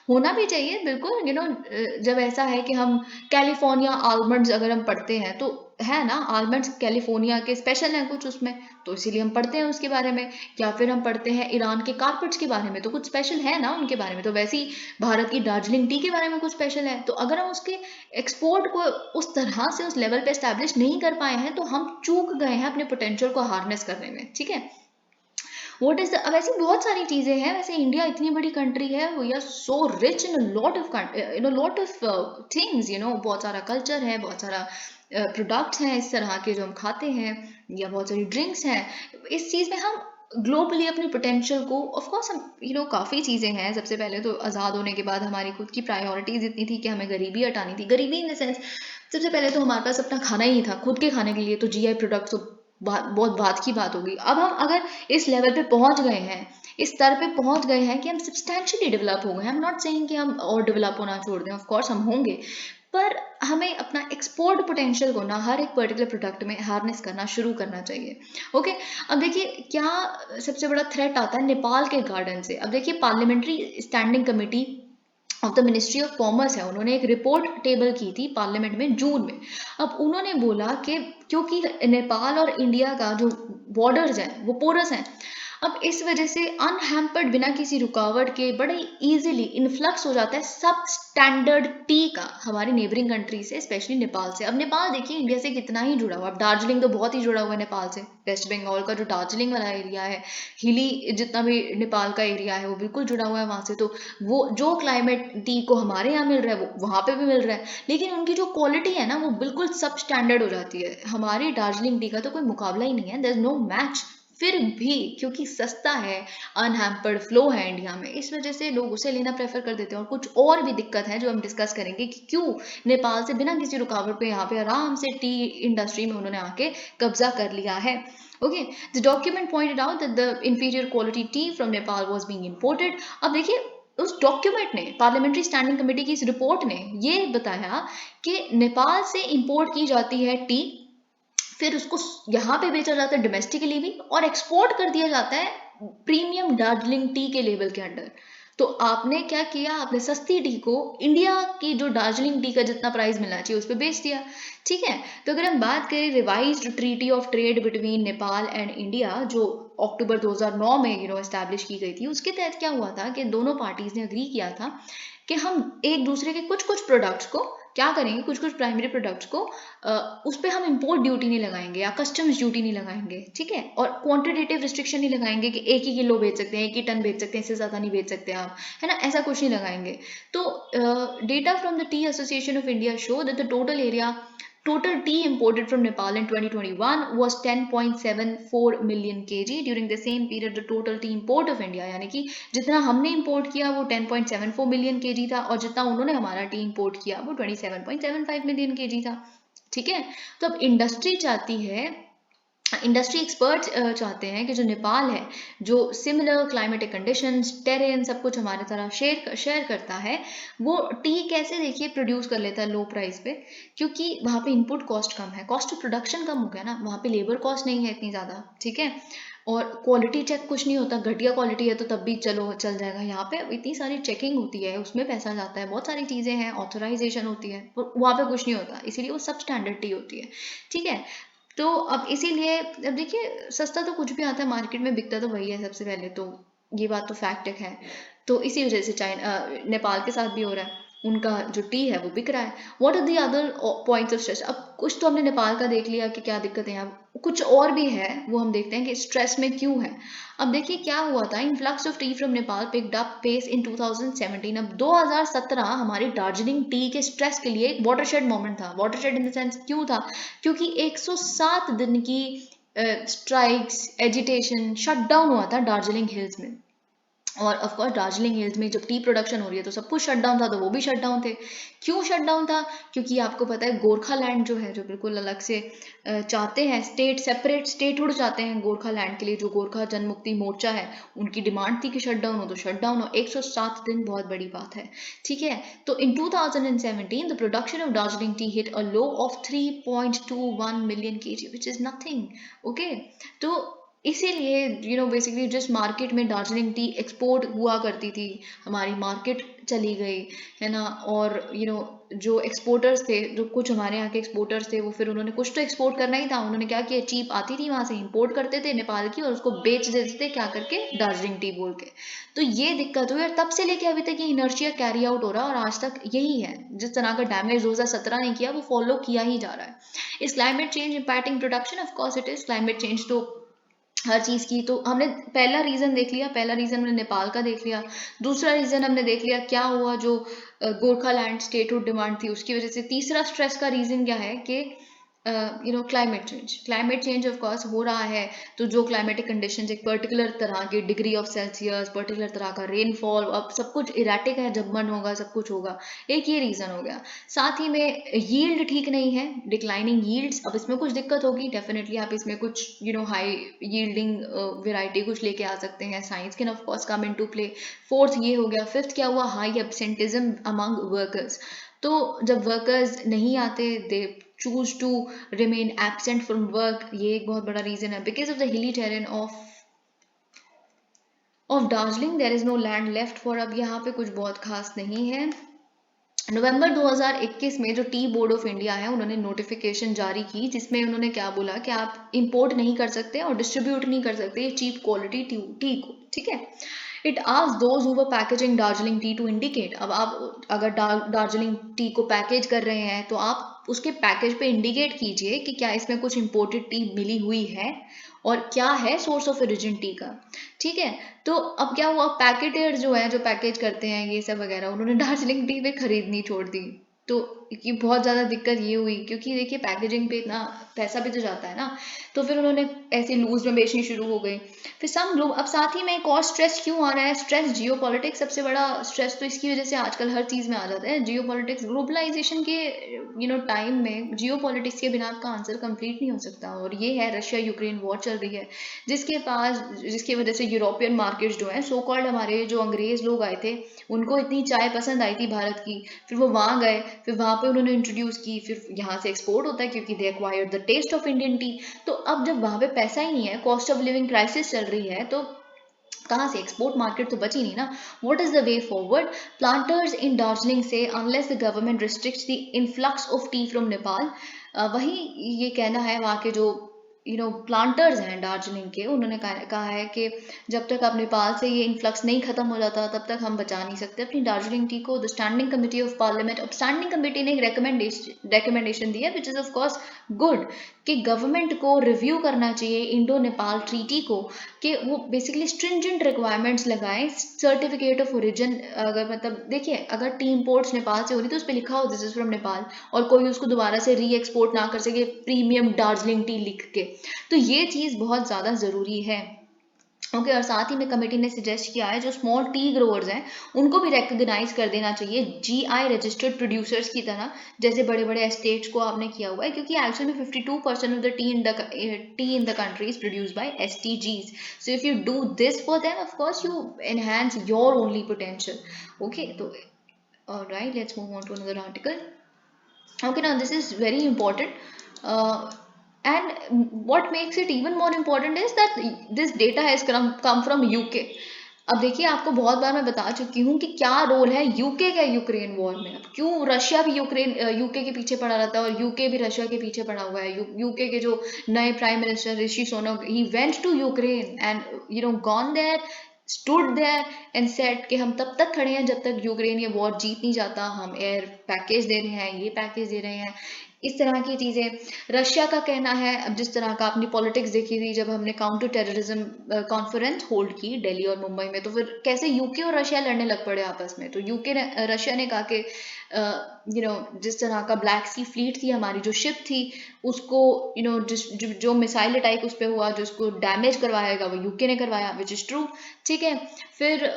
होना भी चाहिए बिल्कुल। जब ऐसा है कि हम कैलिफोर्निया आलमंड्स अगर हम पढ़ते हैं, तो है ना, आलमंड्स कैलिफोर्निया के स्पेशल हैं कुछ उसमें, तो इसीलिए हम पढ़ते हैं उसके बारे में। या फिर हम पढ़ते हैं ईरान के कारपेट्स के बारे में, तो कुछ स्पेशल है ना उनके बारे में। तो वैसे ही भारत की दार्जिलिंग टी के बारे में कुछ स्पेशल है। तो अगर हम उसके एक्सपोर्ट को उस तरह से उस लेवल पे एस्टैब्लिश नहीं कर पाए हैं, तो हम चूक गए हैं अपने पोटेंशियल को हार्नेस करने में। ठीक है, व्हाट इज अब ऐसी बहुत सारी चीजें हैं। वैसे इंडिया इतनी बड़ी कंट्री है, we are so rich in lot of things, बहुत सारा कल्चर है, बहुत सारा प्रोडक्ट्स हैं इस तरह के जो हम खाते हैं, या बहुत सारी ड्रिंक्स हैं। इस चीज़ में हम ग्लोबली अपने पोटेंशियल को, ऑफ कोर्स हम काफ़ी चीज़ें हैं। सबसे पहले तो आज़ाद होने के बाद हमारी खुद की प्रायोरिटीज़ इतनी थी कि हमें गरीबी हटानी थी। गरीबी इन द सेंस, सबसे पहले तो हमारे पास अपना खाना ही नहीं था खुद के खाने के लिए, तो जीआई प्रोडक्ट तो बहुत बात की बात होगी। अब हम अगर इस लेवल पे पहुंच गए हैं, इस स्तर पे पहुंच गए हैं कि हम सब्सटैंशियली डेवलप हो गए हैं, आई एम नॉट सेइंग कि हम और डेवलप होना छोड़ दें, ऑफ कोर्स हम होंगे, पर हमें अपना एक्सपोर्ट पोटेंशियल को ना हर एक पर्टिकुलर प्रोडक्ट में हार्नेस करना शुरू करना चाहिए। ओके, अब देखिए क्या सबसे बड़ा थ्रेट आता है नेपाल के गार्डन से। अब देखिए, parliamentary standing committee of the ministry of commerce है, उन्होंने एक रिपोर्ट टेबल की थी पार्लियामेंट में जून में। अब उन्होंने बोला कि क्योंकि नेपाल और इंडिया का जो बॉर्डर्स हैं वो पोरस हैं, अब इस वजह से अनहैम्पर्ड, बिना किसी रुकावट के, बड़े इजीली इन्फ्लक्स हो जाता है सब स्टैंडर्ड टी का हमारी नेबरिंग कंट्री से, स्पेशली नेपाल से। अब नेपाल देखिए इंडिया से कितना ही जुड़ा हुआ, अब दार्जिलिंग तो बहुत ही जुड़ा हुआ है नेपाल से। वेस्ट बंगाल का जो दार्जिलिंग वाला एरिया है, हिली जितना भी नेपाल का एरिया है, वो बिल्कुल जुड़ा हुआ है वहाँ से। तो वो जो क्लाइमेट टी को हमारे यहाँ मिल रहा है वो वहाँ पे भी मिल रहा है, लेकिन उनकी जो क्वालिटी है ना वो बिल्कुल सब स्टैंडर्ड हो जाती है। हमारी दार्जिलिंग टी का तो कोई मुकाबला ही नहीं है, देयर इज नो मैच फिर भी क्योंकि सस्ता है, अनहैम्पर्ड फ्लो है इंडिया में, इस वजह से लोग उसे लेना प्रेफर कर देते हैं। और कुछ और भी दिक्कत है जो हम डिस्कस करेंगे कि क्यों नेपाल से बिना किसी रुकावट पे यहाँ पे आराम से टी इंडस्ट्री में उन्होंने आके कब्जा कर लिया है। Okay, the document pointed out that the inferior quality tea from Nepal was being imported. अब देखिए उस डॉक्यूमेंट ने, पार्लियामेंट्री स्टैंडिंग कमेटी की इस रिपोर्ट ने ये बताया कि नेपाल से इंपोर्ट की जाती है टी, फिर उसको यहाँ पे बेचा जाता है डोमेस्टिकली भी, और एक्सपोर्ट कर दिया जाता है प्रीमियम दार्जिलिंग टी के लेवल के अंडर। तो आपने क्या किया, आपने सस्ती टी को इंडिया की जो दार्जिलिंग टी का जितना प्राइस मिलना चाहिए उस पर बेच दिया। ठीक है, तो अगर हम बात करें revised treaty of trade between Nepal and India जो अक्टूबर 2009 में एस्टैब्लिश की गई थी, उसके तहत क्या हुआ था कि दोनों पार्टीज ने अग्री किया था कि हम एक दूसरे के कुछ कुछ प्रोडक्ट्स को क्या करेंगे, कुछ कुछ प्राइमरी प्रोडक्ट्स को उस पर हम इंपोर्ट ड्यूटी नहीं लगाएंगे या कस्टम्स ड्यूटी नहीं लगाएंगे। ठीक है, और क्वांटिटेटिव रिस्ट्रिक्शन नहीं लगाएंगे कि 1 ही किलो बेच सकते हैं, 1 ही टन बेच सकते हैं, इससे ज़्यादा नहीं बेच सकते आप, है ना, ऐसा कुछ नहीं लगाएंगे। तो data from the T association of India show that the total tea imported from Nepal in 2021 was 10.74 million kg. During the same period, the total tea import of India, यानी कि जितना हमने import किया वो 10.74 million kg था, और जितना उन्होंने हमारा टी import किया वो 27.75 million kg था। ठीक है, तो अब इंडस्ट्री एक्सपर्ट्स चाहते हैं कि जो नेपाल है, जो सिमिलर क्लाइमेटिक कंडीशंस, टेरेन, सब कुछ हमारे तरह शेयर करता है, वो टी कैसे देखिए प्रोड्यूस कर लेता है लो प्राइस पे, क्योंकि वहाँ पे इनपुट कॉस्ट कम है, कॉस्ट ऑफ प्रोडक्शन कम हो गया ना, वहाँ पे लेबर कॉस्ट नहीं है इतनी ज़्यादा। ठीक है, और क्वालिटी चेक कुछ नहीं होता, घटिया क्वालिटी है तो तब भी चलो चल जाएगा, यहाँ पे इतनी सारी चेकिंग होती है, उसमें पैसा जाता है, बहुत सारी चीज़ें हैं, ऑथराइजेशन होती है, वहाँ पे कुछ नहीं होता, इसीलिए वो सब स्टैंडर्ड टी होती है। ठीक है, तो अब इसीलिए अब देखिए सस्ता तो कुछ भी आता है मार्केट में, बिकता तो वही है सबसे पहले, तो ये बात तो फैक्ट है। तो इसी वजह से नेपाल के साथ भी हो रहा है, उनका जो टी है वो बिक रहा है। What are the other points of stress? अब कुछ तो हमने नेपाल का देख लिया कि क्या दिक्कतें हैं, कुछ और भी है वो हम देखते हैं कि स्ट्रेस में क्यों है। अब देखिए क्या हुआ था, influx of tea from Nepal picked up pace in 2017। अब 2017 हमारी दार्जिलिंग टी के स्ट्रेस के लिए एक वाटरशेड मोमेंट था। वाटरशेड इन द सेंस क्यों था, क्योंकि 107 दिन की स्ट्राइक्स, एजिटेशन, शटडाउन हुआ था दार्जिलिंग हिल्स में। और ऑफ कोर्स दार्जिलिंग हिल्स में जब टी प्रोडक्शन हो रही है तो सब कुछ शट डाउन था, तो वो भी शट डाउन थे। क्यों शट डाउन था, क्योंकि आपको पता है गोरखालैंड जो है, जो बिल्कुल अलग से चाहते हैं स्टेट, सेपरेट स्टेटहुड चाहते हैं गोरखालैंड के लिए, जो गोरखा जनमुक्ति मोर्चा है, उनकी डिमांड थी कि शट डाउन हो तो शट डाउन हो। 107 दिन बहुत बड़ी बात है। ठीक है, तो इन 2017 the production of Darjeeling T hit a low of 3.21 million kg which is nothing. Okay, तो इसीलिए बेसिकली जिस मार्केट में दार्जिलिंग टी एक्सपोर्ट हुआ करती थी, हमारी मार्केट चली गई, है ना, और जो एक्सपोर्टर्स थे, जो कुछ हमारे यहाँ के एक्सपोर्टर्स थे, वो फिर उन्होंने कुछ तो एक्सपोर्ट करना ही था, उन्होंने क्या किया, चीप आती थी वहाँ से इंपोर्ट करते थे नेपाल की, और उसको बेच देते थे क्या करके, दार्जिलिंग टी बोल के। तो ये दिक्कत हुई, और तब से लेके अभी तक ये इनर्शिया कैरी आउट हो रहा है, और आज तक यही है, जिस तरह का डैमेज 2017 ने किया वो फॉलो किया ही जा रहा है। इस climate change impacting production? Of course it is. Climate change तो हर चीज़ की, तो हमने पहला रीज़न देख लिया, पहला रीज़न हमने नेपाल का देख लिया। दूसरा रीज़न हमने देख लिया क्या हुआ, जो गोरखालैंड स्टेटहुड डिमांड थी उसकी वजह से। तीसरा स्ट्रेस का रीज़न क्या है कि क्लाइमेट चेंज ऑफ कोर्स हो रहा है, तो जो क्लाइमेटिक कंडीशंस, एक पर्टिकुलर तरह के डिग्री ऑफ सेल्सियस, पर्टिकुलर तरह का रेनफॉल, अब सब कुछ इरेटिक है, जब मन होगा सब कुछ होगा, एक ये रीज़न हो गया। साथ ही में यील्ड ठीक नहीं है, डिक्लाइनिंग यील्ड्स। अब इसमें कुछ दिक्कत होगी डेफिनेटली, आप इसमें कुछ हाई यील्डिंग वेराइटी कुछ लेके आ सकते हैं, science can of course come into play. Fourth ये हो गया। फिफ्थ क्या हुआ, हाई एब्सेंटिज्म अमंग वर्कर्स। तो जब वर्कर्स नहीं आते, दे choose to remain absent from work, ये एक बहुत बड़ा रीजन है। Because of the hilly terrain of Darjeeling there is no land left for, अब यहाँ पे कुछ बहुत खास नहीं है। नवंबर 2021 में जो टी बोर्ड ऑफ इंडिया है, उन्होंने नोटिफिकेशन जारी की, जिसमें उन्होंने क्या बोला कि आप इंपोर्ट नहीं कर सकते और डिस्ट्रीब्यूट नहीं कर सकते चीप क्वालिटी टी को। ठीक है, it asks those who were packaging Darjeeling tea to indicate. अब आप अगर दार्जिलिंग टी को पैकेज कर रहे हैं तो आप उसके पैकेज पे इंडिकेट कीजिए कि क्या इसमें कुछ इंपोर्टेड टी मिली हुई है और क्या है सोर्स ऑफ ओरिजिन टी का। ठीक है, तो अब क्या हुआ, पैकेटर जो है, जो पैकेज करते हैं ये सब वगैरह, उन्होंने दार्जिलिंग टी पे खरीदनी छोड़ दी। तो कि बहुत ज़्यादा दिक्कत ये हुई, क्योंकि देखिए पैकेजिंग पे इतना पैसा भी तो जाता है ना, तो फिर उन्होंने ऐसे लूज में बेचनी शुरू हो गई। फिर सम लोग, अब साथ ही में एक और स्ट्रेस क्यों आ रहा है, स्ट्रेस जियोपॉलिटिक्स सबसे बड़ा स्ट्रेस तो इसकी वजह से आजकल हर चीज़ में आ जाता है। जियोपॉलिटिक्स, ग्लोबलाइजेशन के टाइम में जियोपॉलिटिक्स के बिना आपका आंसर कंप्लीट नहीं हो सकता, और ये है रशिया यूक्रेन वॉर चल रही है, जिसकी वजह से यूरोपियन मार्केट्स जो हैं, सो कॉल्ड हमारे जो अंग्रेज लोग आए थे, उनको इतनी चाय पसंद आई थी भारत की, फिर वो वहाँ गए, फिर वहाँ पे उन्होंने इंट्रोड्यूस की, फिर यहाँ से एक्सपोर्ट होता है क्योंकि they acquired the taste of Indian tea. तो अब जब वहाँ पे पैसा ही नहीं है, कॉस्ट ऑफ लिविंग क्राइसिस चल रही है, तो कहाँ से एक्सपोर्ट मार्केट तो बची नहीं ना। What is the way forward? Planters in Darjeeling से unless the government restricts the influx of tea from Nepal, वही ये कहना है वहाँ के जो प्लांटर्स हैं दार्जिलिंग के, उन्होंने कहा है कि जब तक अब नेपाल से ये इन्फ्लक्स नहीं खत्म हो जाता तब तक हम बचा नहीं सकते अपनी दार्जिलिंग टी को। The standing committee of parliament, अब स्टैंडिंग कमेटी ने एक रिकमेंडेशन दी है विच इज ऑफ कोर्स गुड, कि गवर्नमेंट को रिव्यू करना चाहिए इंडो नेपाल ट्रीटी को, कि वो बेसिकली स्ट्रिंजेंट रिक्वायरमेंट्स लगाएं सर्टिफिकेट ऑफ ओरिजिन। अगर मतलब देखिए, अगर टी इम्पोर्ट्स नेपाल से हो रही तो उस पर लिखा हो दिस इज फ्रॉम नेपाल, और कोई उसको दोबारा से री एक्सपोर्ट ना कर सके प्रीमियम दार्जिलिंग टी लिख के, तो ये चीज़ बहुत ज़्यादा ज़रूरी है। ओके, और साथ ही में कमेटी ने सजेस्ट किया है जो स्मॉल टी ग्रोअर्स हैं उनको भी रिकग्नाइज कर देना चाहिए जीआई रजिस्टर्ड प्रोड्यूसर्स की तरह, जैसे बड़े बड़े एस्टेट्स को आपने किया हुआ है, क्योंकि एक्चुअली में 52% of the tea in the country is produced by STGs. So if you do this for them, of course you enhance your only potential. Okay, तो alright, let's move on to another article. Okay, now this is very important, and what makes it even more important is that this data has come from UK. अब देखिए, आपको बहुत बार मैं बता चुकी हूँ कि क्या रोल है यूके का यूक्रेन वॉर में। अब क्यों रशिया भी यूके के पीछे पड़ा रहता है और यूके भी रशिया के पीछे पड़ा हुआ है। यूके के जो नए prime minister Rishi Sunak, he went to Ukraine and gone there, stood there and said कि हम तब तक खड़े हैं जब तक यूक्रेन ये वॉर जीत नहीं जाता, हम एयर पैकेज दे रहे हैं, ये पैकेज दे रहे हैं, इस तरह की चीज़ें। रशिया का कहना है, अब जिस तरह का अपनी पॉलिटिक्स देखी थी जब हमने काउंटर टेररिज्म कॉन्फ्रेंस होल्ड की दिल्ली और मुंबई में, तो फिर कैसे यूके और रशिया लड़ने लग पड़े आपस में। तो रशिया ने कहा कि जिस तरह का ब्लैक सी फ्लीट थी हमारी, जो शिप थी, उसको जो मिसाइल अटैक उस पर हुआ, जो उसको डैमेज करवाएगा वो यूके ने करवाया, विच इज़ ट्रू। ठीक है, फिर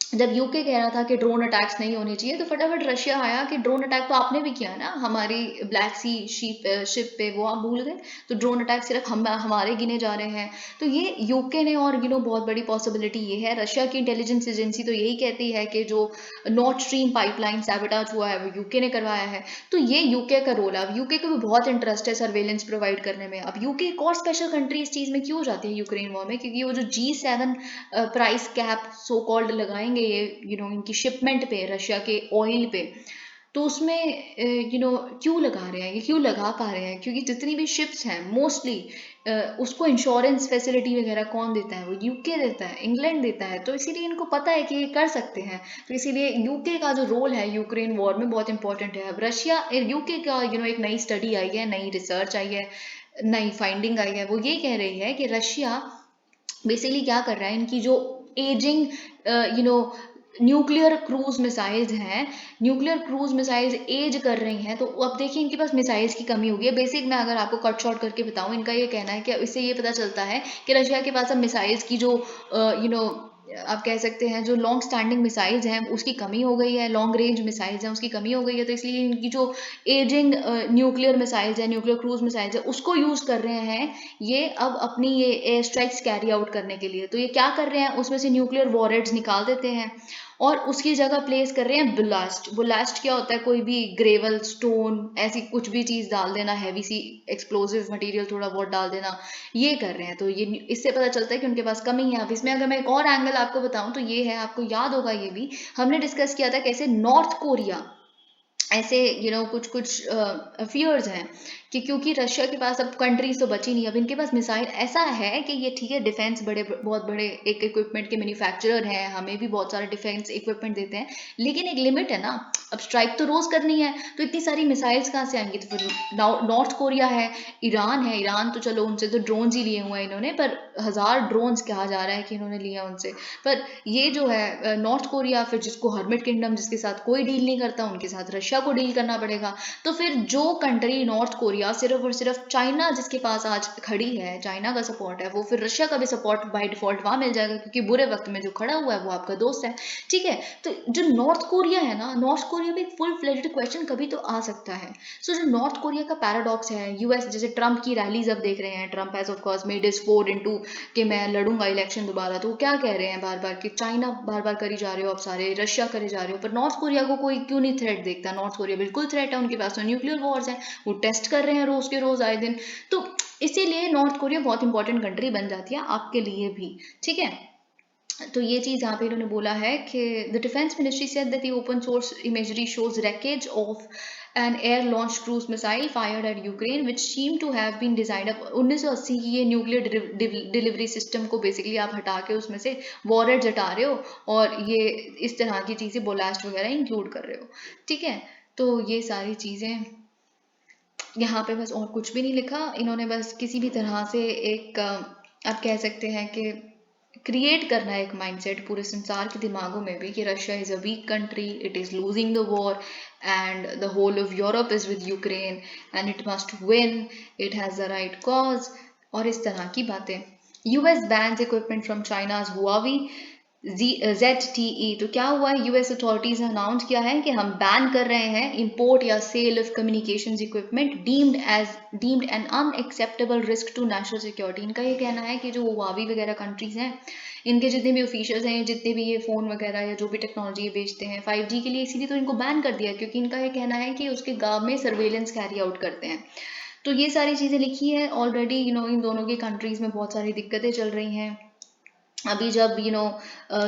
जब यूके कह रहा था कि ड्रोन अटैक्स नहीं होने चाहिए, तो फटाफट रशिया आया कि ड्रोन अटैक तो आपने भी किया ना हमारी ब्लैक सी शिप पे, वो आप भूल गए, तो ड्रोन अटैक सिर्फ हमारे गिने जा रहे हैं। तो ये यूके ने, और बहुत बड़ी पॉसिबिलिटी ये है, रशिया की इंटेलिजेंस एजेंसी तो यही कहती है कि जो नॉर्थ स्ट्रीम पाइपलाइन सैबोटाज हुआ है वो यूके ने करवाया है। तो ये यूके का रोल है। अब यूके को भी बहुत इंटरेस्ट है सर्वेलेंस प्रोवाइड करने में। अब यूके एक और स्पेशल कंट्री इस चीज़ में क्यों जाती है यूक्रेन वॉर में, क्योंकि वो जो G7 price cap so called लगाएंगे ये इनकी शिपमेंट पे, रशिया के ऑयल पे, तो उसमें क्यों लगा रहे हैं, ये क्यों लगा पा रहे हैं, क्योंकि जितनी भी शिप्स हैं मोस्टली उसको इंश्योरेंस फैसिलिटी वगैरह कौन देता है, वो यूके देता है, इंग्लैंड देता है, तो इसीलिए इनको पता है कि ये कर सकते हैं। तो इसीलिए यूके का जो रोल है यूक्रेन वॉर में बहुत इंपॉर्टेंट है। अब रशिया यूके का एक नई स्टडी आई है, नई रिसर्च आई है, नई फाइंडिंग आई है, वो ये कह रही है कि रशिया बेसिकली क्या कर रहा है, इनकी जो एजिंग न्यूक्लियर क्रूज मिसाइल्स हैं, न्यूक्लियर क्रूज मिसाइल्स एज कर रही हैं, तो अब देखिए इनके पास मिसाइल्स की कमी हो गई है। बेसिक मैं अगर आपको कट शॉर्ट करके बताऊं, इनका ये कहना है कि इससे ये पता चलता है कि रशिया के पास अब मिसाइल्स की जो आप कह सकते हैं जो लॉन्ग स्टैंडिंग मिसाइल्स हैं उसकी कमी हो गई है, लॉन्ग रेंज मिसाइल्स हैं उसकी कमी हो गई है, तो इसलिए इनकी जो एजिंग न्यूक्लियर मिसाइल्स है, न्यूक्लियर क्रूज मिसाइल्स है, उसको यूज़ कर रहे हैं ये अब अपनी ये एयर स्ट्राइक्स कैरी आउट करने के लिए। तो ये क्या कर रहे हैं, उसमें से न्यूक्लियर वॉरहेड्स निकाल देते हैं और उसकी जगह प्लेस कर रहे हैं बुलास्ट। बुलास्ट क्या होता है, कोई भी ग्रेवल, स्टोन, ऐसी कुछ भी चीज़ डाल देना, हैवी सी एक्सप्लोसिव मटेरियल थोड़ा बहुत डाल देना, ये कर रहे हैं। तो ये इससे पता चलता है कि उनके पास कमी है। अब इसमें अगर मैं एक और एंगल आपको बताऊं तो ये है, आपको याद होगा ये भी हमने डिस्कस किया था कैसे नॉर्थ कोरिया ऐसे कुछ कुछ फियर्स हैं कि क्योंकि रशिया के पास अब कंट्रीज तो बची नहीं, अब इनके पास मिसाइल ऐसा है कि ये ठीक है डिफेंस बहुत बड़े एक इक्विपमेंट के मैन्युफैक्चरर हैं, हमें भी बहुत सारा डिफेंस इक्विपमेंट देते हैं, लेकिन एक लिमिट है ना। अब स्ट्राइक तो रोज करनी है, तो इतनी सारी मिसाइल्स कहाँ से आएंगी? तो फिर नॉर्थ कोरिया है, ईरान तो चलो उनसे तो ड्रोन्स ही लिए हुए हैं इन्होंने, पर 1000 ड्रोन्स कहा जा रहा है कि इन्होंने लिया उनसे। पर ये जो है नॉर्थ कोरिया, फिर जिसको हर्मिट किंगडम जिसके साथ कोई डील नहीं करता, उनके साथ रशिया को डील करना पड़ेगा। तो फिर जो कंट्री नॉर्थ कोरिया सिर्फ और सिर्फ चाइना जिसके पास आज खड़ी है, चाइना का सपोर्ट है, वो फिर रशिया का भी सपोर्ट बाय डिफॉल्ट वहां मिल जाएगा, क्योंकि बुरे वक्त में जो खड़ा हुआ है वो आपका दोस्त है। ठीक है, तो जो नॉर्थ कोरिया है ना, नॉर्थ कोरिया में एक फुल फ्लेज्ड क्वेश्चन कभी तो आ सकता है। सो जो नॉर्थ कोरिया का पैराडॉक्स है, यूएस जैसे ट्रम्प की रैलीज अब देख रहे हैं, Trump has of course made his 4-in-2 कि मैं लड़ूंगा इलेक्शन दोबारा, तो वो क्या कह रहे हैं बार बार कि चाइना बार बार करी जा रहे हो, अब सारे रशिया करे जा रहे हो, पर नॉर्थ कोरिया को कोई क्यों नहीं थ्रेट देखता? नॉर्थ कोरिया बिल्कुल थ्रेट है, उनके पास तो न्यूक्लियर वॉर्स है, वो टेस्ट कर रहे हैं रोज के रोज आए दिन। तो इसीलिए नॉर्थ कोरिया बहुत इंपॉर्टेंट कंट्री बन जाती है आपके लिए भी। ठीक है, तो ये चीज यहाँ पे इन्होंने बोला है कि the defence ministry said that the open source imagery shows wreckage of an air launch cruise missile fired at Ukraine which seem to have been designed. अब 1980 की ये न्यूक्लियर डिलीवरी सिस्टम को बेसिकली आप हटा के उसमें से वॉरहेड्स हटा रहे हो, और ये इस तरह की चीजें बोलास्ट वगैरह इंक्लूड कर रहे हो। ठीक है, तो ये सारी चीजें यहाँ पे बस, और कुछ भी नहीं लिखा इन्होंने, बस किसी भी तरह से एक आप कह सकते हैं कि क्रिएट करना है एक माइंडसेट पूरे संसार के दिमागों में भी कि Russia is a weak country, it is losing the war and the whole of Europe is with Ukraine and it must win, it has the right cause, और इस तरह की बातें। US bans equipment from China's Huawei ZTE। तो क्या हुआ है, US authorities ने अनाउंस किया है कि हम बैन कर रहे हैं इंपोर्ट या sale of communications equipment deemed an unacceptable risk to national security. इनका ये कहना है कि जो हुआवी वगैरह कंट्रीज हैं, इनके जितने भी ऑफिशियल्स हैं, जितने भी ये फ़ोन वगैरह या जो भी टेक्नोलॉजी बेचते हैं 5G के लिए, इसीलिए तो इनको बैन कर दिया, क्योंकि इनका ये कहना है कि उसके गाँव में सर्वेलेंस कैरी आउट करते हैं। तो ये सारी चीज़ें लिखी है ऑलरेडी, इन दोनों की कंट्रीज़ में बहुत सारी दिक्कतें चल रही हैं। अभी जब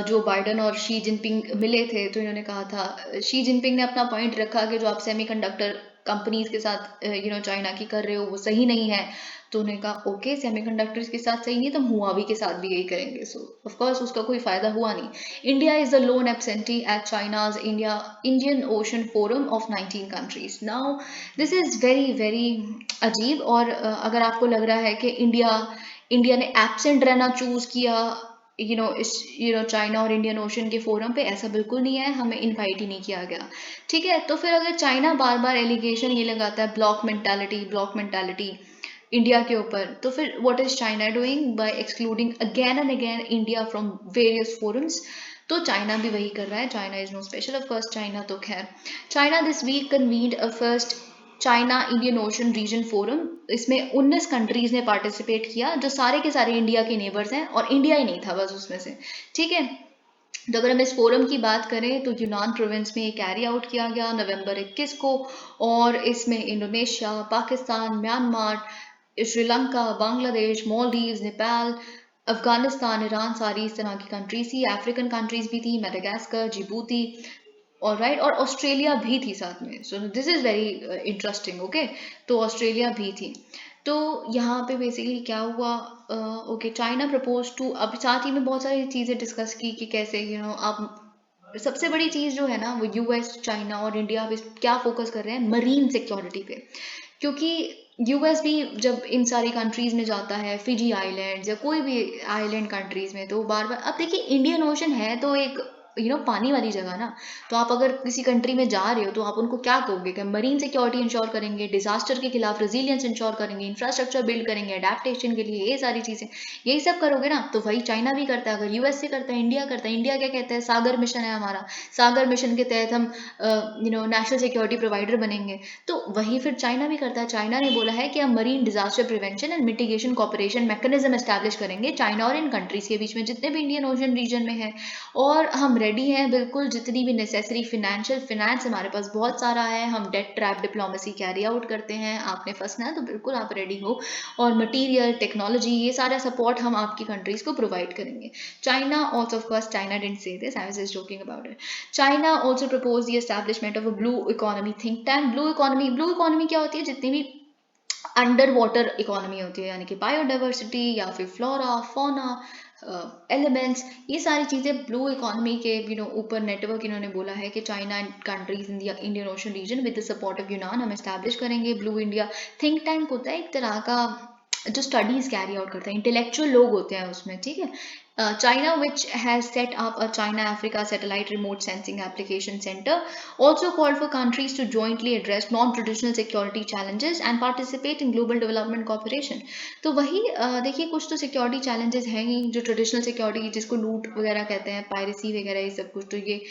जो बाइडन और शी जिनपिंग मिले थे, तो इन्होंने कहा था, शी जिनपिंग ने अपना पॉइंट रखा कि जो आप सेमीकंडक्टर कंपनीज के साथ चाइना की कर रहे हो वो सही नहीं है। तो उन्होंने कहा ओके, सेमीकंडक्टर्स के साथ सही नहीं तो हम हुआवी के साथ भी यही करेंगे। सो ऑफ कोर्स उसका कोई फायदा हुआ नहीं। India is the lone absentee at China's Indian Ocean forum of 19 countries. Now this is very very अजीब, और अगर आपको लग रहा है कि इंडिया ने एब्सेंट रहना चूज किया इस चाइना और इंडियन ओशन के फोरम पे, ऐसा बिल्कुल नहीं है, हमें इनवाइट ही नहीं किया गया। ठीक है, तो फिर अगर चाइना बार बार एलिगेशन ये लगाता है ब्लॉक मेंटालिटी इंडिया के ऊपर, तो फिर what is China doing by excluding again and again India from various forums? तो चाइना भी वही कर रहा है, China is no special of course, China तो खैर। China this week convened a first China Indian Ocean region forum. इसमें 19 countries ने पार्टिसिपेट किया, जो सारे के सारे इंडिया के नेबर्स हैं, और इंडिया ही नहीं था बस उसमें से। ठीक है, तो अगर हम इस फोरम की बात करें तो यूनान प्रोविंस में ये कैरी आउट किया गया नवंबर 21 को, और इसमें Indonesia, Pakistan, Myanmar, Sri Lanka, Bangladesh, Maldives, Nepal, Afghanistan, Iran, सारी इस तरह की कंट्रीज थी। अफ्रीकन कंट्रीज भी थी, मेडागास्कर, जिबूती, और राइट, और ऑस्ट्रेलिया भी थी साथ में। So this is very interesting. Okay, तो ऑस्ट्रेलिया भी थी। तो यहाँ पे बेसिकली क्या हुआ, ओके, चाइना प्रपोज टू, अब साथ ही में बहुत सारी चीज़ें डिस्कस की कि कैसे आप, सबसे बड़ी चीज़ जो है ना वो यूएस, चाइना और इंडिया पे क्या फोकस कर रहे हैं, मरीन सिक्योरिटी पे। क्योंकि यूएस भी जब इन सारी कंट्रीज में जाता है, फिजी आइलैंड्स या कोई भी आइलैंड कंट्रीज में, तो बार बार, अब देखिए इंडियन ओशन है तो एक पानी वाली जगह ना, तो आप अगर किसी कंट्री में जा रहे हो तो आप उनको क्या कहोगे कि मरीन सिक्योरिटी इंश्योर करेंगे, डिजास्टर के खिलाफ रेजिलियंस इंश्योर करेंगे, इंफ्रास्ट्रक्चर बिल्ड करेंगे अडेप्टेशन के लिए, ये सारी चीजें, यही सब करोगे ना। तो वही चाइना भी करता है, अगर यूएस से करता है, इंडिया करता है। इंडिया क्या कहता है, सागर मिशन है हमारा, सागर मिशन के तहत हम नेशनल सिक्योरिटी प्रोवाइडर बनेंगे। तो वही फिर चाइना भी करता है। चाइना ने बोला है कि हम marine disaster prevention and mitigation cooperation mechanism establish करेंगे चाइना और इन कंट्रीज के बीच में, जितने भी इंडियन ओशन रीजन में है, और हम रेडी हैं बिल्कुल, जितनी भी नेसेसरी फिनेंस हमारे पास बहुत सारा है, हम debt trap diplomacy carry out करते हैं, आपने फंसना है तो बिल्कुल आप रेडी हो, और मटीरियल, टेक्नोलॉजी, ये सारा सपोर्ट हम आपकी कंट्रीज को प्रोवाइड करेंगे। China also, of course China didn't say this, I was just joking about it. China also propose the establishment of a blue economy think tank. Blue economy क्या होती है, जितनी भी अंडर वाटर इकोनॉमी होती है, यानी कि बायोडाइवर्सिटी या फिर फ्लोरा फौना एलिमेंट्स, ये सारी चीज़ें ब्लू इकोनॉमी के ऊपर नेटवर्क इन्होंने बोला है कि China and countries in the Indian Ocean region with the support of Yunnan हम एस्टैब्लिश करेंगे ब्लू इंडिया। थिंक टैंक होता है एक तरह का जो स्टडीज कैरी आउट करता है, इंटेलेक्चुअल लोग होते हैं उसमें, ठीक है। China, which has set up a China-Africa Satellite Remote Sensing Application Center, also called for countries to jointly address non-traditional security challenges and participate in global development cooperation. तो वही देखिए, कुछ तो सिक्योरिटी चैलेंजेस हैं ही जो ट्रेडिशनल सिक्योरिटी, जिसको लूट वगैरह कहते हैं, पायरेसी वगैरह, ये सब कुछ। तो ये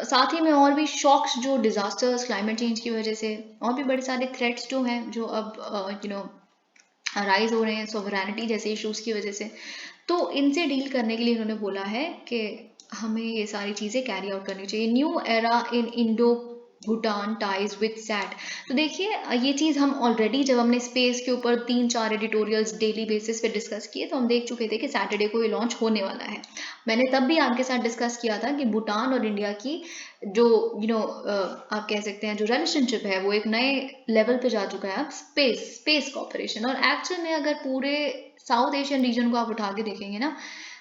साथ ही में और भी शॉक्स, जो डिजास्टर्स क्लाइमेट चेंज की वजह से, और भी बड़े सारे थ्रेट्स जो हैं, जो अब राइज हो रहे हैं सोवरेनिटी जैसे इश्यूज की वजह से। तो इनसे डील करने के लिए इन्होंने बोला है कि हमें ये सारी चीज़ें कैरी आउट करनी चाहिए। New era in Indo Bhutan ties with sat. तो देखिए, ये चीज़ हम ऑलरेडी जब हमने स्पेस के ऊपर 3-4 एडिटोरियल्स डेली बेसिस पे डिस्कस किए, तो हम देख चुके थे कि सैटरडे को ये लॉन्च होने वाला है। मैंने तब भी आपके साथ डिस्कस किया था कि भूटान और इंडिया की जो आप कह सकते हैं जो रिलेशनशिप है, वो एक नए लेवल पे जा चुका है अब, स्पेस कॉपरेशन। और एक्चुअल में अगर पूरे साउथ एशियन रीजन को आप उठा के देखेंगे ना,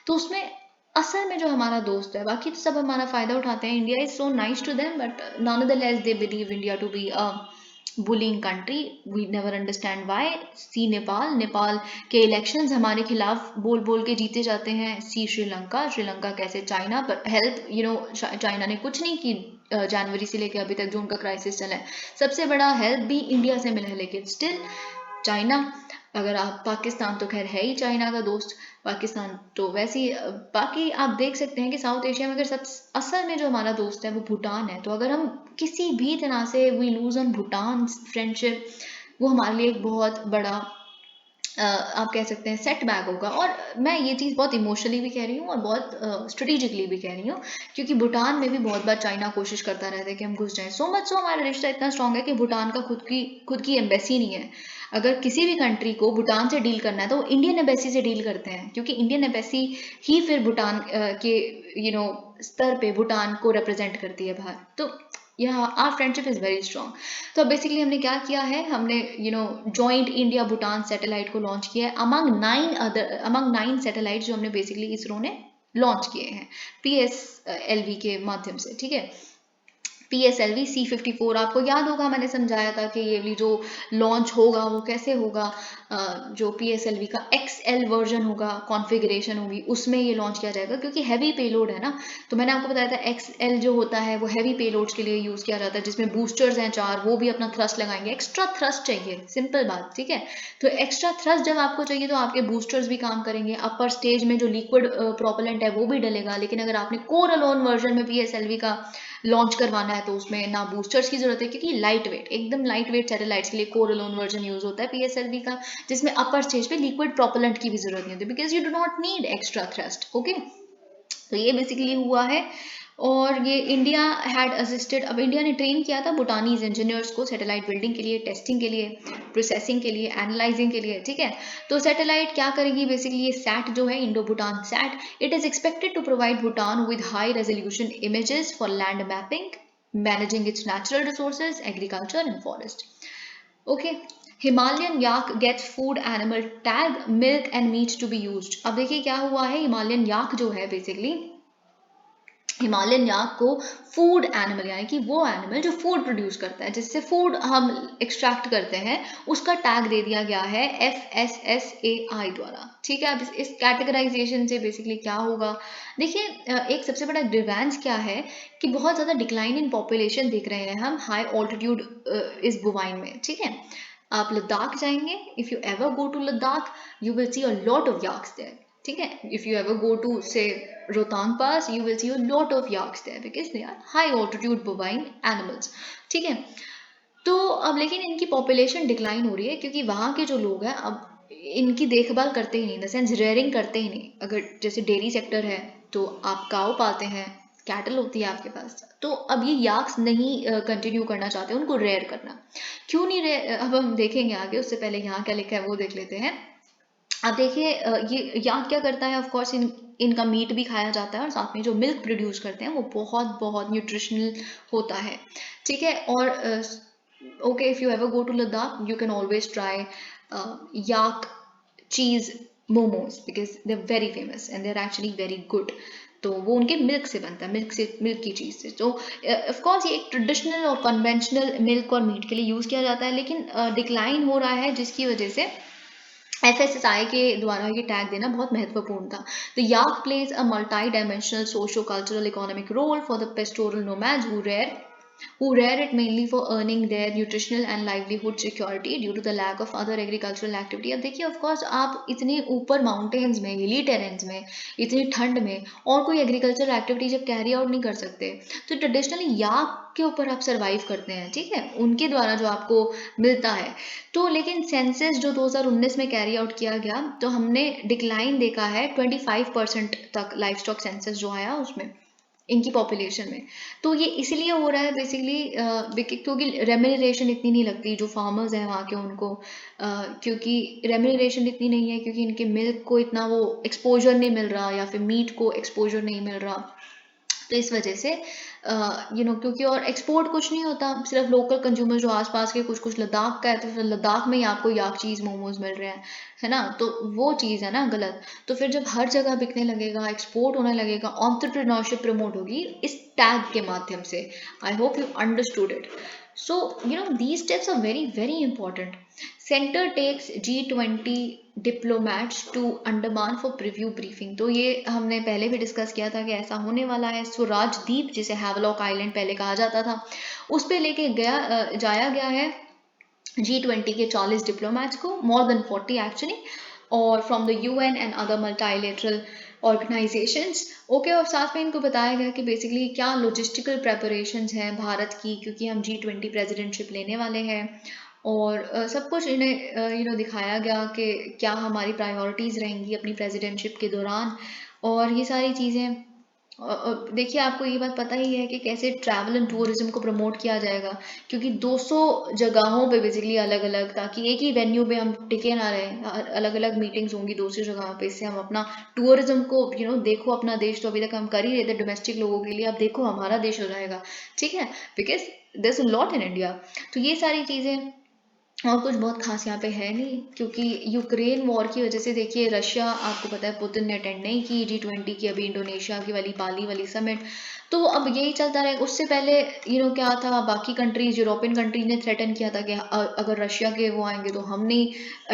तो उसमें असल में जो हमारा दोस्त है, बाकी तो सब हमारा फायदा उठाते हैं। India is so nice to them, but nonetheless they believe India to be a bullying country. We never understand why. सी नेपाल के इलेक्शंस हमारे खिलाफ बोल बोल के जीते जाते हैं। सी श्रीलंका कैसे चाइना पर हेल्प, चाइना ने कुछ नहीं की जनवरी से लेकर अभी तक जो उनका क्राइसिस चला है। सबसे बड़ा हेल्प भी इंडिया से मिला है, लेकिन स्टिल चाइना। अगर आप पाकिस्तान तो खैर है ही चाइना का दोस्त, पाकिस्तान तो वैसे ही। बाकी आप देख सकते हैं कि साउथ एशिया में अगर सब असल में जो हमारा दोस्त है वो भूटान है। तो अगर हम किसी भी तरह से we lose on Bhutan friendship, वो हमारे लिए एक बहुत बड़ा आप कह सकते हैं सेटबैक होगा। और मैं ये चीज़ बहुत इमोशनली भी कह रही हूँ और बहुत स्ट्रेटेजिकली भी कह रही हूँ, क्योंकि भूटान में भी बहुत बार चाइना कोशिश करता रहता है कि हम घुस जाएं। सो मच सो हमारा रिश्ता इतना स्ट्रांग है कि भूटान का खुद की एम्बेसी नहीं है। अगर किसी भी कंट्री को भूटान से डील करना है तो वो इंडियन एम्बेसी से डील करते हैं, क्योंकि इंडियन एम्बेसी ही फिर भूटान के स्तर पे भूटान को रिप्रेजेंट करती है बाहर। तो या our friendship is very strong. तो बेसिकली हमने क्या किया है, हमने जॉइंट इंडिया भूटान सैटेलाइट को लॉन्च किया है अमंग 9 सैटेलाइट जो हमने बेसिकली इसरो ने लॉन्च किए हैं PSLV के माध्यम से, ठीक है। PSLV C54, आपको याद होगा मैंने समझाया था कि ये जो लॉन्च होगा वो कैसे होगा। जो PSLV का XL वर्जन होगा, कॉन्फ़िगरेशन होगी, उसमें ये लॉन्च किया जाएगा, क्योंकि हैवी पेलोड है ना। तो मैंने आपको बताया था XL जो होता है वो हैवी पेलोड्स के लिए यूज़ किया जाता है, जिसमें बूस्टर्स हैं 4, वो भी अपना थ्रस्ट लगाएंगे। एक्स्ट्रा थ्रस्ट चाहिए, सिंपल बात, ठीक है। तो एक्स्ट्रा थ्रस्ट जब आपको चाहिए तो आपके बूस्टर्स भी काम करेंगे। अपर स्टेज में जो लिक्विड प्रोपेलेंट है वो भी डलेगा, लेकिन अगर आपने कोर अलोन वर्जन में PSLV का लॉन्च करवाना है तो उसमें ना बूस्टर्स की जरूरत है, क्योंकि लाइट वेट, एकदम लाइट वेट सैटेलाइट्स के लिए कोर अलोन वर्जन यूज होता है PSLV का, जिसमें अपर स्टेज पे लिक्विड प्रोपेलेंट की भी जरूरत नहीं होती, because you do not need extra thrust. Okay, तो ये बेसिकली हुआ है। और ये इंडिया हैड असिस्टेड, अब इंडिया ने ट्रेन किया था भूटानीज इंजीनियर्स को सैटेलाइट बिल्डिंग के लिए, टेस्टिंग के लिए, प्रोसेसिंग के लिए, एनालाइजिंग के लिए, ठीक है। तो सैटेलाइट क्या करेगी बेसिकली, ये सैट जो है, Indo Bhutan sat, it is expected to provide Bhutan with high resolution images for land mapping, managing its natural resources, agriculture and forest. Okay, Himalayan yak gets food animal tag, milk and meat to be used. अब देखिए क्या हुआ है, Himalayan याक जो है basically, Himalayan याक को food animal, यानी कि वो एनिमल जो फूड प्रोड्यूस करता है, जिससे फूड हम एक्सट्रैक्ट करते हैं, उसका टैग दे दिया गया है FSSAI द्वारा, ठीक है। अब इस कैटेगराइजेशन से बेसिकली क्या होगा, देखिए एक सबसे बड़ा ग्रीवेंस क्या है कि बहुत ज़्यादा डिक्लाइन इन पॉपुलेशन देख रहे हैं हम हाई ऑल्टीट्यूड इस बुवाइन में, ठीक है। आप लद्दाख जाएंगे, if you ever go to Ladakh you will see a lot of yaks there, ठीक है। If you ever go to say Rohtang pass you will see a lot of yaks there because they are high altitude bovine animals, ठीक है। तो अब लेकिन इनकी population decline हो रही है, क्योंकि वहाँ के जो लोग हैं अब इनकी देखभाल करते ही नहीं, इन द सेंस रेयरिंग करते ही नहीं। अगर जैसे डेयरी सेक्टर है तो आप काऊ पालते हैं, कैटल होती है आपके पास, तो अब ये याक्स नहीं कंटिन्यू करना चाहते, उनको रेयर करना। क्यों नहीं रेयर, अब हम देखेंगे आगे, उससे पहले यहाँ क्या लिखा है वो देख लेते हैं। अब देखिए ये याक क्या करता है, ऑफ कोर्स इनका मीट भी खाया जाता है, और साथ में जो मिल्क प्रोड्यूस करते हैं वो बहुत बहुत न्यूट्रिशनल होता है, ठीक है। और okay, if you ever go to Ladakh, you can always try yak cheese momos because they're very famous and they're actually very good. तो वो उनके मिल्क से बनता है, मिल्क की चीज़ से। तो ऑफ कोर्स ये एक ट्रेडिशनल और कन्वेंशनल मिल्क और मीट के लिए यूज़ किया जाता है, लेकिन डिक्लाइन हो रहा है जिसकी वजह से FSSAI के द्वारा ये टैग देना बहुत महत्वपूर्ण था। The yak plays a multi dimensional socio cultural economic role for the pastoral nomads who rear it mainly for earning their nutritional and livelihood security due to the lack of other agricultural activity। अब देखिए of course आप इतने ऊपर mountains में, हिली terrains में, इतनी ठंड में और कोई एग्रीकल्चरल एक्टिविटी जब कैरी आउट नहीं कर सकते, तो ट्रेडिशनली याक के ऊपर आप सर्वाइव करते हैं, ठीक है, उनके द्वारा जो आपको मिलता है। तो लेकिन सेंसस जो 2019 में कैरी आउट किया गया, तो हमने डिक्लाइन देखा है 25% तक लाइफ स्टॉक सेंसस जो आया उसमें, इनकी पॉपुलेशन में। तो ये इसलिए हो रहा है बेसिकली क्योंकि रेम्यूनरेशन इतनी नहीं लगती जो फार्मर्स हैं वहाँ के उनको, क्योंकि रेम्यूनरेशन इतनी नहीं है, क्योंकि इनके मिल्क को इतना वो एक्सपोजर नहीं मिल रहा या फिर मीट को एक्सपोजर नहीं मिल रहा। तो इस वजह से क्योंकि और एक्सपोर्ट कुछ नहीं होता, सिर्फ लोकल कंज्यूमर जो आसपास के कुछ लद्दाख का है, तो फिर लद्दाख में ही आपको याक चीज़ मोमोज मिल रहे हैं, है ना, तो वो चीज़ है ना गलत। तो फिर जब हर जगह बिकने लगेगा, एक्सपोर्ट होने लगेगा, एंटरप्रेन्योरशिप प्रमोट होगी इस टैग के माध्यम से। I hope you understood it. So, these steps are very, very important. Center takes G20 diplomats to Andaman for preview briefing। तो ये हमने पहले भी डिस्कस किया था कि ऐसा होने वाला है। स्वराज द्वीप, जिसे हैवलॉक आइलैंड पहले कहा जाता था, उस पे लेके जाया गया है G20 के 40 डिप्लोमैट्स को, more than 40 एक्चुअली, और from the UN and other multilateral organisations. Okay, और साथ में इनको बताया गया कि बेसिकली क्या लॉजिस्टिकल प्रेपरेशंस हैं भारत की, क्योंकि हम G20 प्रेसिडेंटशिप लेने वाले हैं, और सब कुछ इन्हें दिखाया गया कि क्या हमारी प्रायोरिटीज़ रहेंगी अपनी प्रेसिडेंटशिप के दौरान, और ये सारी चीज़ें। देखिए आपको ये बात पता ही है कि कैसे ट्रैवल एंड टूरिज्म को प्रमोट किया जाएगा, क्योंकि 200 जगहों पे बेसिकली अलग अलग, ताकि एक ही वेन्यू पे हम टिके ना रहें, अलग अलग मीटिंग्स होंगी दूसरी जगह पे, इससे हम अपना टूरिज्म को देखो, अपना देश तो अभी तक हम कर ही रहे थे डोमेस्टिक लोगों के लिए, अब देखो हमारा देश हो जाएगा, ठीक है, because there is a lot in India. तो ये सारी चीज़ें, और कुछ बहुत खास यहाँ पे है नहीं, क्योंकि यूक्रेन वॉर की वजह से देखिए रशिया, आपको पता है पुतिन ने अटेंड नहीं की G20 की अभी इंडोनेशिया की वाली बाली वाली समिट। तो अब यही चलता रहेगा। उससे पहले क्या था, बाकी कंट्रीज, यूरोपियन कंट्रीज ने थ्रेटन किया था कि अगर रशिया के वो आएंगे तो हम नहीं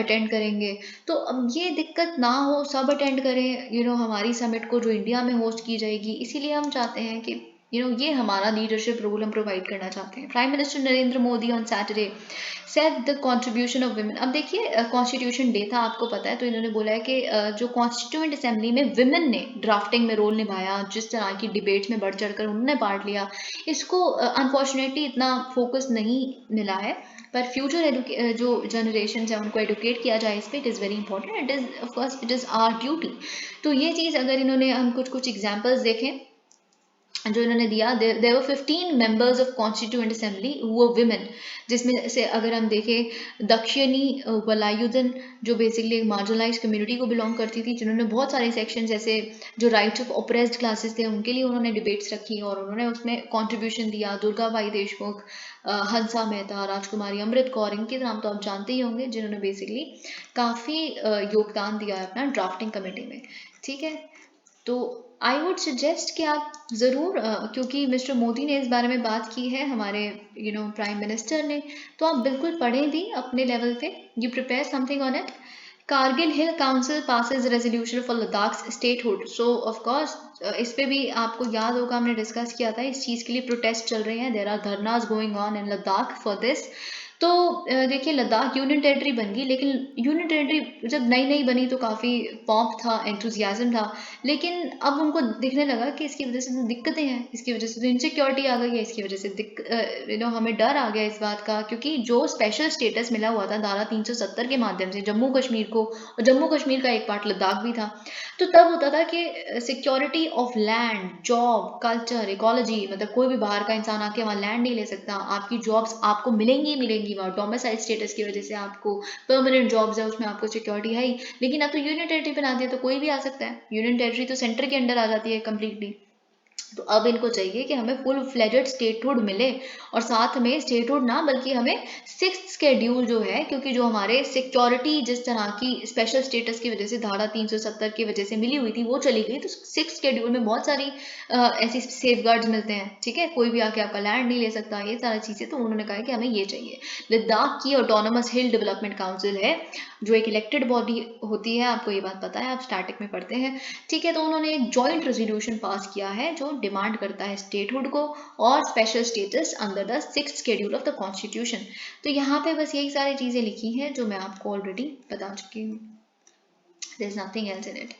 अटेंड करेंगे। तो अब ये दिक्कत ना हो, सब अटेंड करें हमारी समिट को जो इंडिया में होस्ट की जाएगी। इसीलिए हम चाहते हैं कि ये हमारा लीडरशिप रोल हम प्रोवाइड करना चाहते हैं। Prime minister Narendra Modi on Saturday set the contribution of women. अब देखिए कॉन्स्टिट्यूशन डे था, आपको पता है, तो इन्होंने बोला है कि जो कॉन्स्टिट्यूएंट असेंबली में विमेन ने ड्राफ्टिंग में रोल निभाया, जिस तरह की डिबेट्स में बढ़ चढ़कर उन्होंने पार्ट लिया, इसको अनफॉर्चुनेटली इतना फोकस नहीं मिला है। पर फ्यूचर जो जनरेशन है उनको एडुकेट किया जाए इस पर, it is very important, it is of course it is our duty. तो ये चीज़ अगर इन्होंने, हम कुछ कुछ एग्जाम्पल्स देखें जो इन्होंने दिया, there were 15 members of constituent assembly who were women, जिसमें से अगर हम देखें दक्षिणी वलायुधन, जो बेसिकली एक मार्जिनलाइज कम्युनिटी को बिलोंग करती थी, जिन्होंने बहुत सारे सेक्शन जैसे जो राइट्स ऑफ ओप्रेस्ड क्लासेस थे उनके लिए उन्होंने डिबेट्स रखी और उन्होंने उसमें कॉन्ट्रीब्यूशन दिया। दुर्गा बाई देशमुख, हंसा मेहता, राजकुमारी अमृत कौर, इनके नाम तो आप जानते ही होंगे, जिन्होंने बेसिकली काफ़ी योगदान दिया है अपना ड्राफ्टिंग कमेटी में, ठीक है। तो आई वुड सजेस्ट कि आप ज़रूर, क्योंकि मिस्टर मोदी ने इस बारे में बात की है, हमारे प्राइम मिनिस्टर ने, तो आप बिल्कुल पढ़ें भी अपने लेवल पे, you prepare something on it. Kargil hill council passes resolution for Ladakh statehood. So of course इस पे भी आपको याद होगा हमने डिस्कस किया था, इस चीज़ के लिए प्रोटेस्ट चल रहे हैं, there are dharnas going on in Ladakh for this. तो देखिए लद्दाख यूनियन टेरिटरी बन गई, लेकिन यूनियन टेरिटरी जब नई नई बनी तो काफ़ी पॉप था, एंथुजियाज्म था, लेकिन अब उनको दिखने लगा कि इसकी वजह से तो दिक्कतें हैं, इसकी वजह से तो इनसिक्योरिटी आ गई है, इसकी वजह से हमें डर आ गया इस बात का, क्योंकि जो स्पेशल स्टेटस मिला हुआ था धारा 370 के माध्यम से जम्मू कश्मीर को, और जम्मू कश्मीर का एक पार्ट लद्दाख भी था, तो तब होता था कि security of land, job, culture, ecology, मतलब कोई भी बाहर का इंसान आके वहाँ लैंड नहीं ले सकता, आपकी जॉब्स आपको मिलेंगी ही मिलेंगी वहाँ, डोमिसाइल स्टेटस की वजह से आपको परमानेंट जॉब्स है, उसमें आपको सिक्योरिटी है ही। लेकिन अब तो यूनियन टेरिटरी बना दिया तो कोई भी आ सकता है, यूनियन टेरिटरी तो सेंटर के अंडर आ जाती है कम्प्लीटली, तो अब इनको चाहिए कि हमें फुल फ्लेजेड स्टेटहुड मिले, और साथ में स्टेटहुड ना बल्कि हमें 6th शेड्यूल जो है, क्योंकि जो हमारे सिक्योरिटी जिस तरह की स्पेशल स्टेटस की वजह से धारा 370 की वजह से मिली हुई थी वो चली गई, तो 6th शेड्यूल में बहुत सारी ऐसी सेफगार्ड्स मिलते हैं, ठीक है, कोई भी आके आपका लैंड नहीं ले सकता, ये सारी चीज़ें, तो उन्होंने कहा कि हमें ये चाहिए। लद्दाख की ऑटोनोमस हिल डेवलपमेंट काउंसिल है जो एक इलेक्टेड बॉडी होती है, आपको ये बात पता है, आप स्टैटिक में पढ़ते हैं, ठीक है। तो उन्होंने एक जॉइंट रेजोल्यूशन पास किया है जो डिमांड करता है स्टेटहुड को और special status under the 6th schedule of the constitution. तो यहाँ पे बस यही सारी चीज़ें लिखी हैं जो मैं आपको ऑलरेडी बता चुकी हूँ। There is nothing else in it.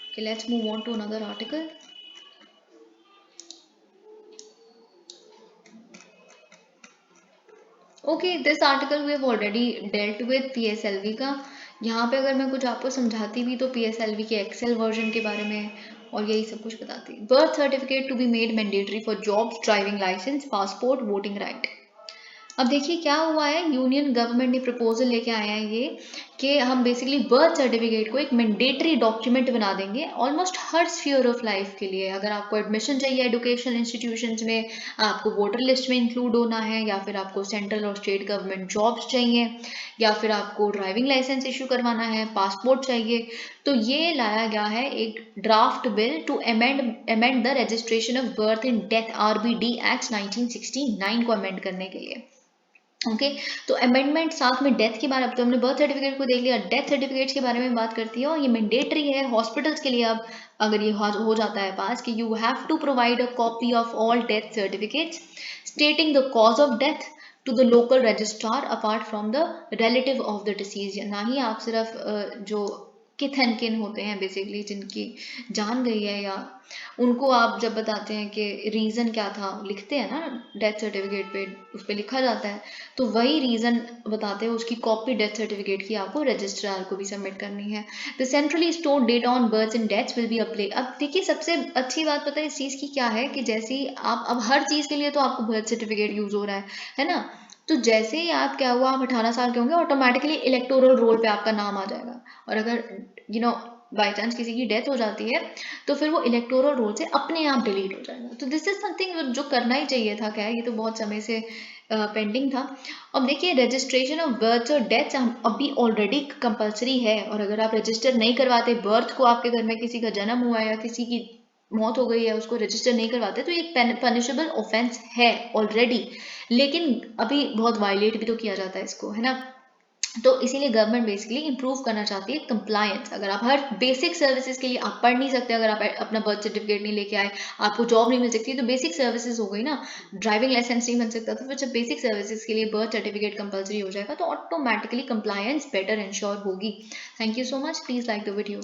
Okay, let's move on to another article. Okay, this article we have already dealt with PSLV का। यहाँ पे अगर मैं कुछ आपको समझाती भी तो PSLV के एक्सेल वर्जन के बारे में और यही सब कुछ बताती। Birth certificate to be made mandatory for jobs, driving licence, passport, voting right. अब देखिए क्या हुआ है, यूनियन गवर्नमेंट ने प्रपोजल लेके आया है ये कि हम बेसिकली बर्थ सर्टिफिकेट को एक मैंडेटरी डॉक्यूमेंट बना देंगे almost her sphere of life के लिए। अगर आपको एडमिशन चाहिए एजुकेशन इंस्टीट्यूशंस में, आपको वोटर लिस्ट में इंक्लूड होना है, या फिर आपको सेंट्रल और स्टेट गवर्नमेंट जॉब्स चाहिए, या फिर आपको ड्राइविंग लाइसेंस इशू करवाना है, पासपोर्ट चाहिए, तो ये लाया गया है एक draft bill to amend the registration of birth in death RBD act 1969 को अमेंड करने के लिए। ओके तो अमेंडमेंट साथ में डेथ के बारे में, तो हमने बर्थ सर्टिफिकेट को देख लिया, डेथ सर्टिफिकेट्स के बारे में बात करती है, और ये मैंडेटरी है हॉस्पिटल्स के लिए। अब अगर ये हो जाता है पास कि you have to provide a copy of all death certificates stating the cause of death to the local registrar apart from the relative of the deceased. ना ही आप सिर्फ जो किथ एंड किन होते हैं बेसिकली जिनकी जान गई है, या उनको आप जब बताते हैं कि रीज़न क्या था, लिखते हैं ना डेथ सर्टिफिकेट पे, उस पर लिखा जाता है, तो वही रीज़न बताते हैं, उसकी कॉपी डेथ सर्टिफिकेट की आपको रजिस्ट्रार को भी सबमिट करनी है। The centrally stored data on birth and deaths will be अपले। अब देखिए सबसे अच्छी बात पता है इस चीज़ की क्या है कि जैसे ही आप अब हर चीज़ के लिए तो आपको बर्थ सर्टिफिकेट यूज़ हो रहा है ना, तो जैसे ही आप क्या हुआ, आप 18 साल के होंगे, ऑटोमेटिकली इलेक्टोरल रोल पे आपका नाम आ जाएगा, और अगर बाई चांस किसी की डेथ हो जाती है तो फिर वो इलेक्टोरल रोल से अपने आप डिलीट हो जाएगा। तो दिस इज समथिंग जो करना ही चाहिए था, क्या है, ये तो बहुत समय से पेंडिंग था। अब देखिए रजिस्ट्रेशन ऑफ बर्थ और डेथ अभी ऑलरेडी कंपलसरी है, और अगर आप रजिस्टर नहीं करवाते बर्थ को, आपके घर में किसी का जन्म हुआ है या किसी की मौत हो गई है, उसको रजिस्टर नहीं करवाते, तो ये पनिशेबल ऑफेंस है ऑलरेडी, लेकिन अभी बहुत वायलेट भी तो किया जाता है इसको, है ना। तो इसीलिए गवर्नमेंट बेसिकली इंप्रूव करना चाहती है कंप्लायंस। अगर आप हर बेसिक सर्विसेज के लिए आप पढ़ नहीं सकते, अगर आप अपना बर्थ सर्टिफिकेट नहीं लेके आए, आपको जॉब नहीं मिल सकती, तो बेसिक सर्विसेज हो गई ना, ड्राइविंग लाइसेंस नहीं बन सकता, तो फिर जब बेसिक सर्विसेज के लिए बर्थ सर्टिफिकेट कंपलसरी हो जाएगा तो ऑटोमेटिकली कंप्लायंस बेटर इंश्योर होगी। Thank you so much, please like the video.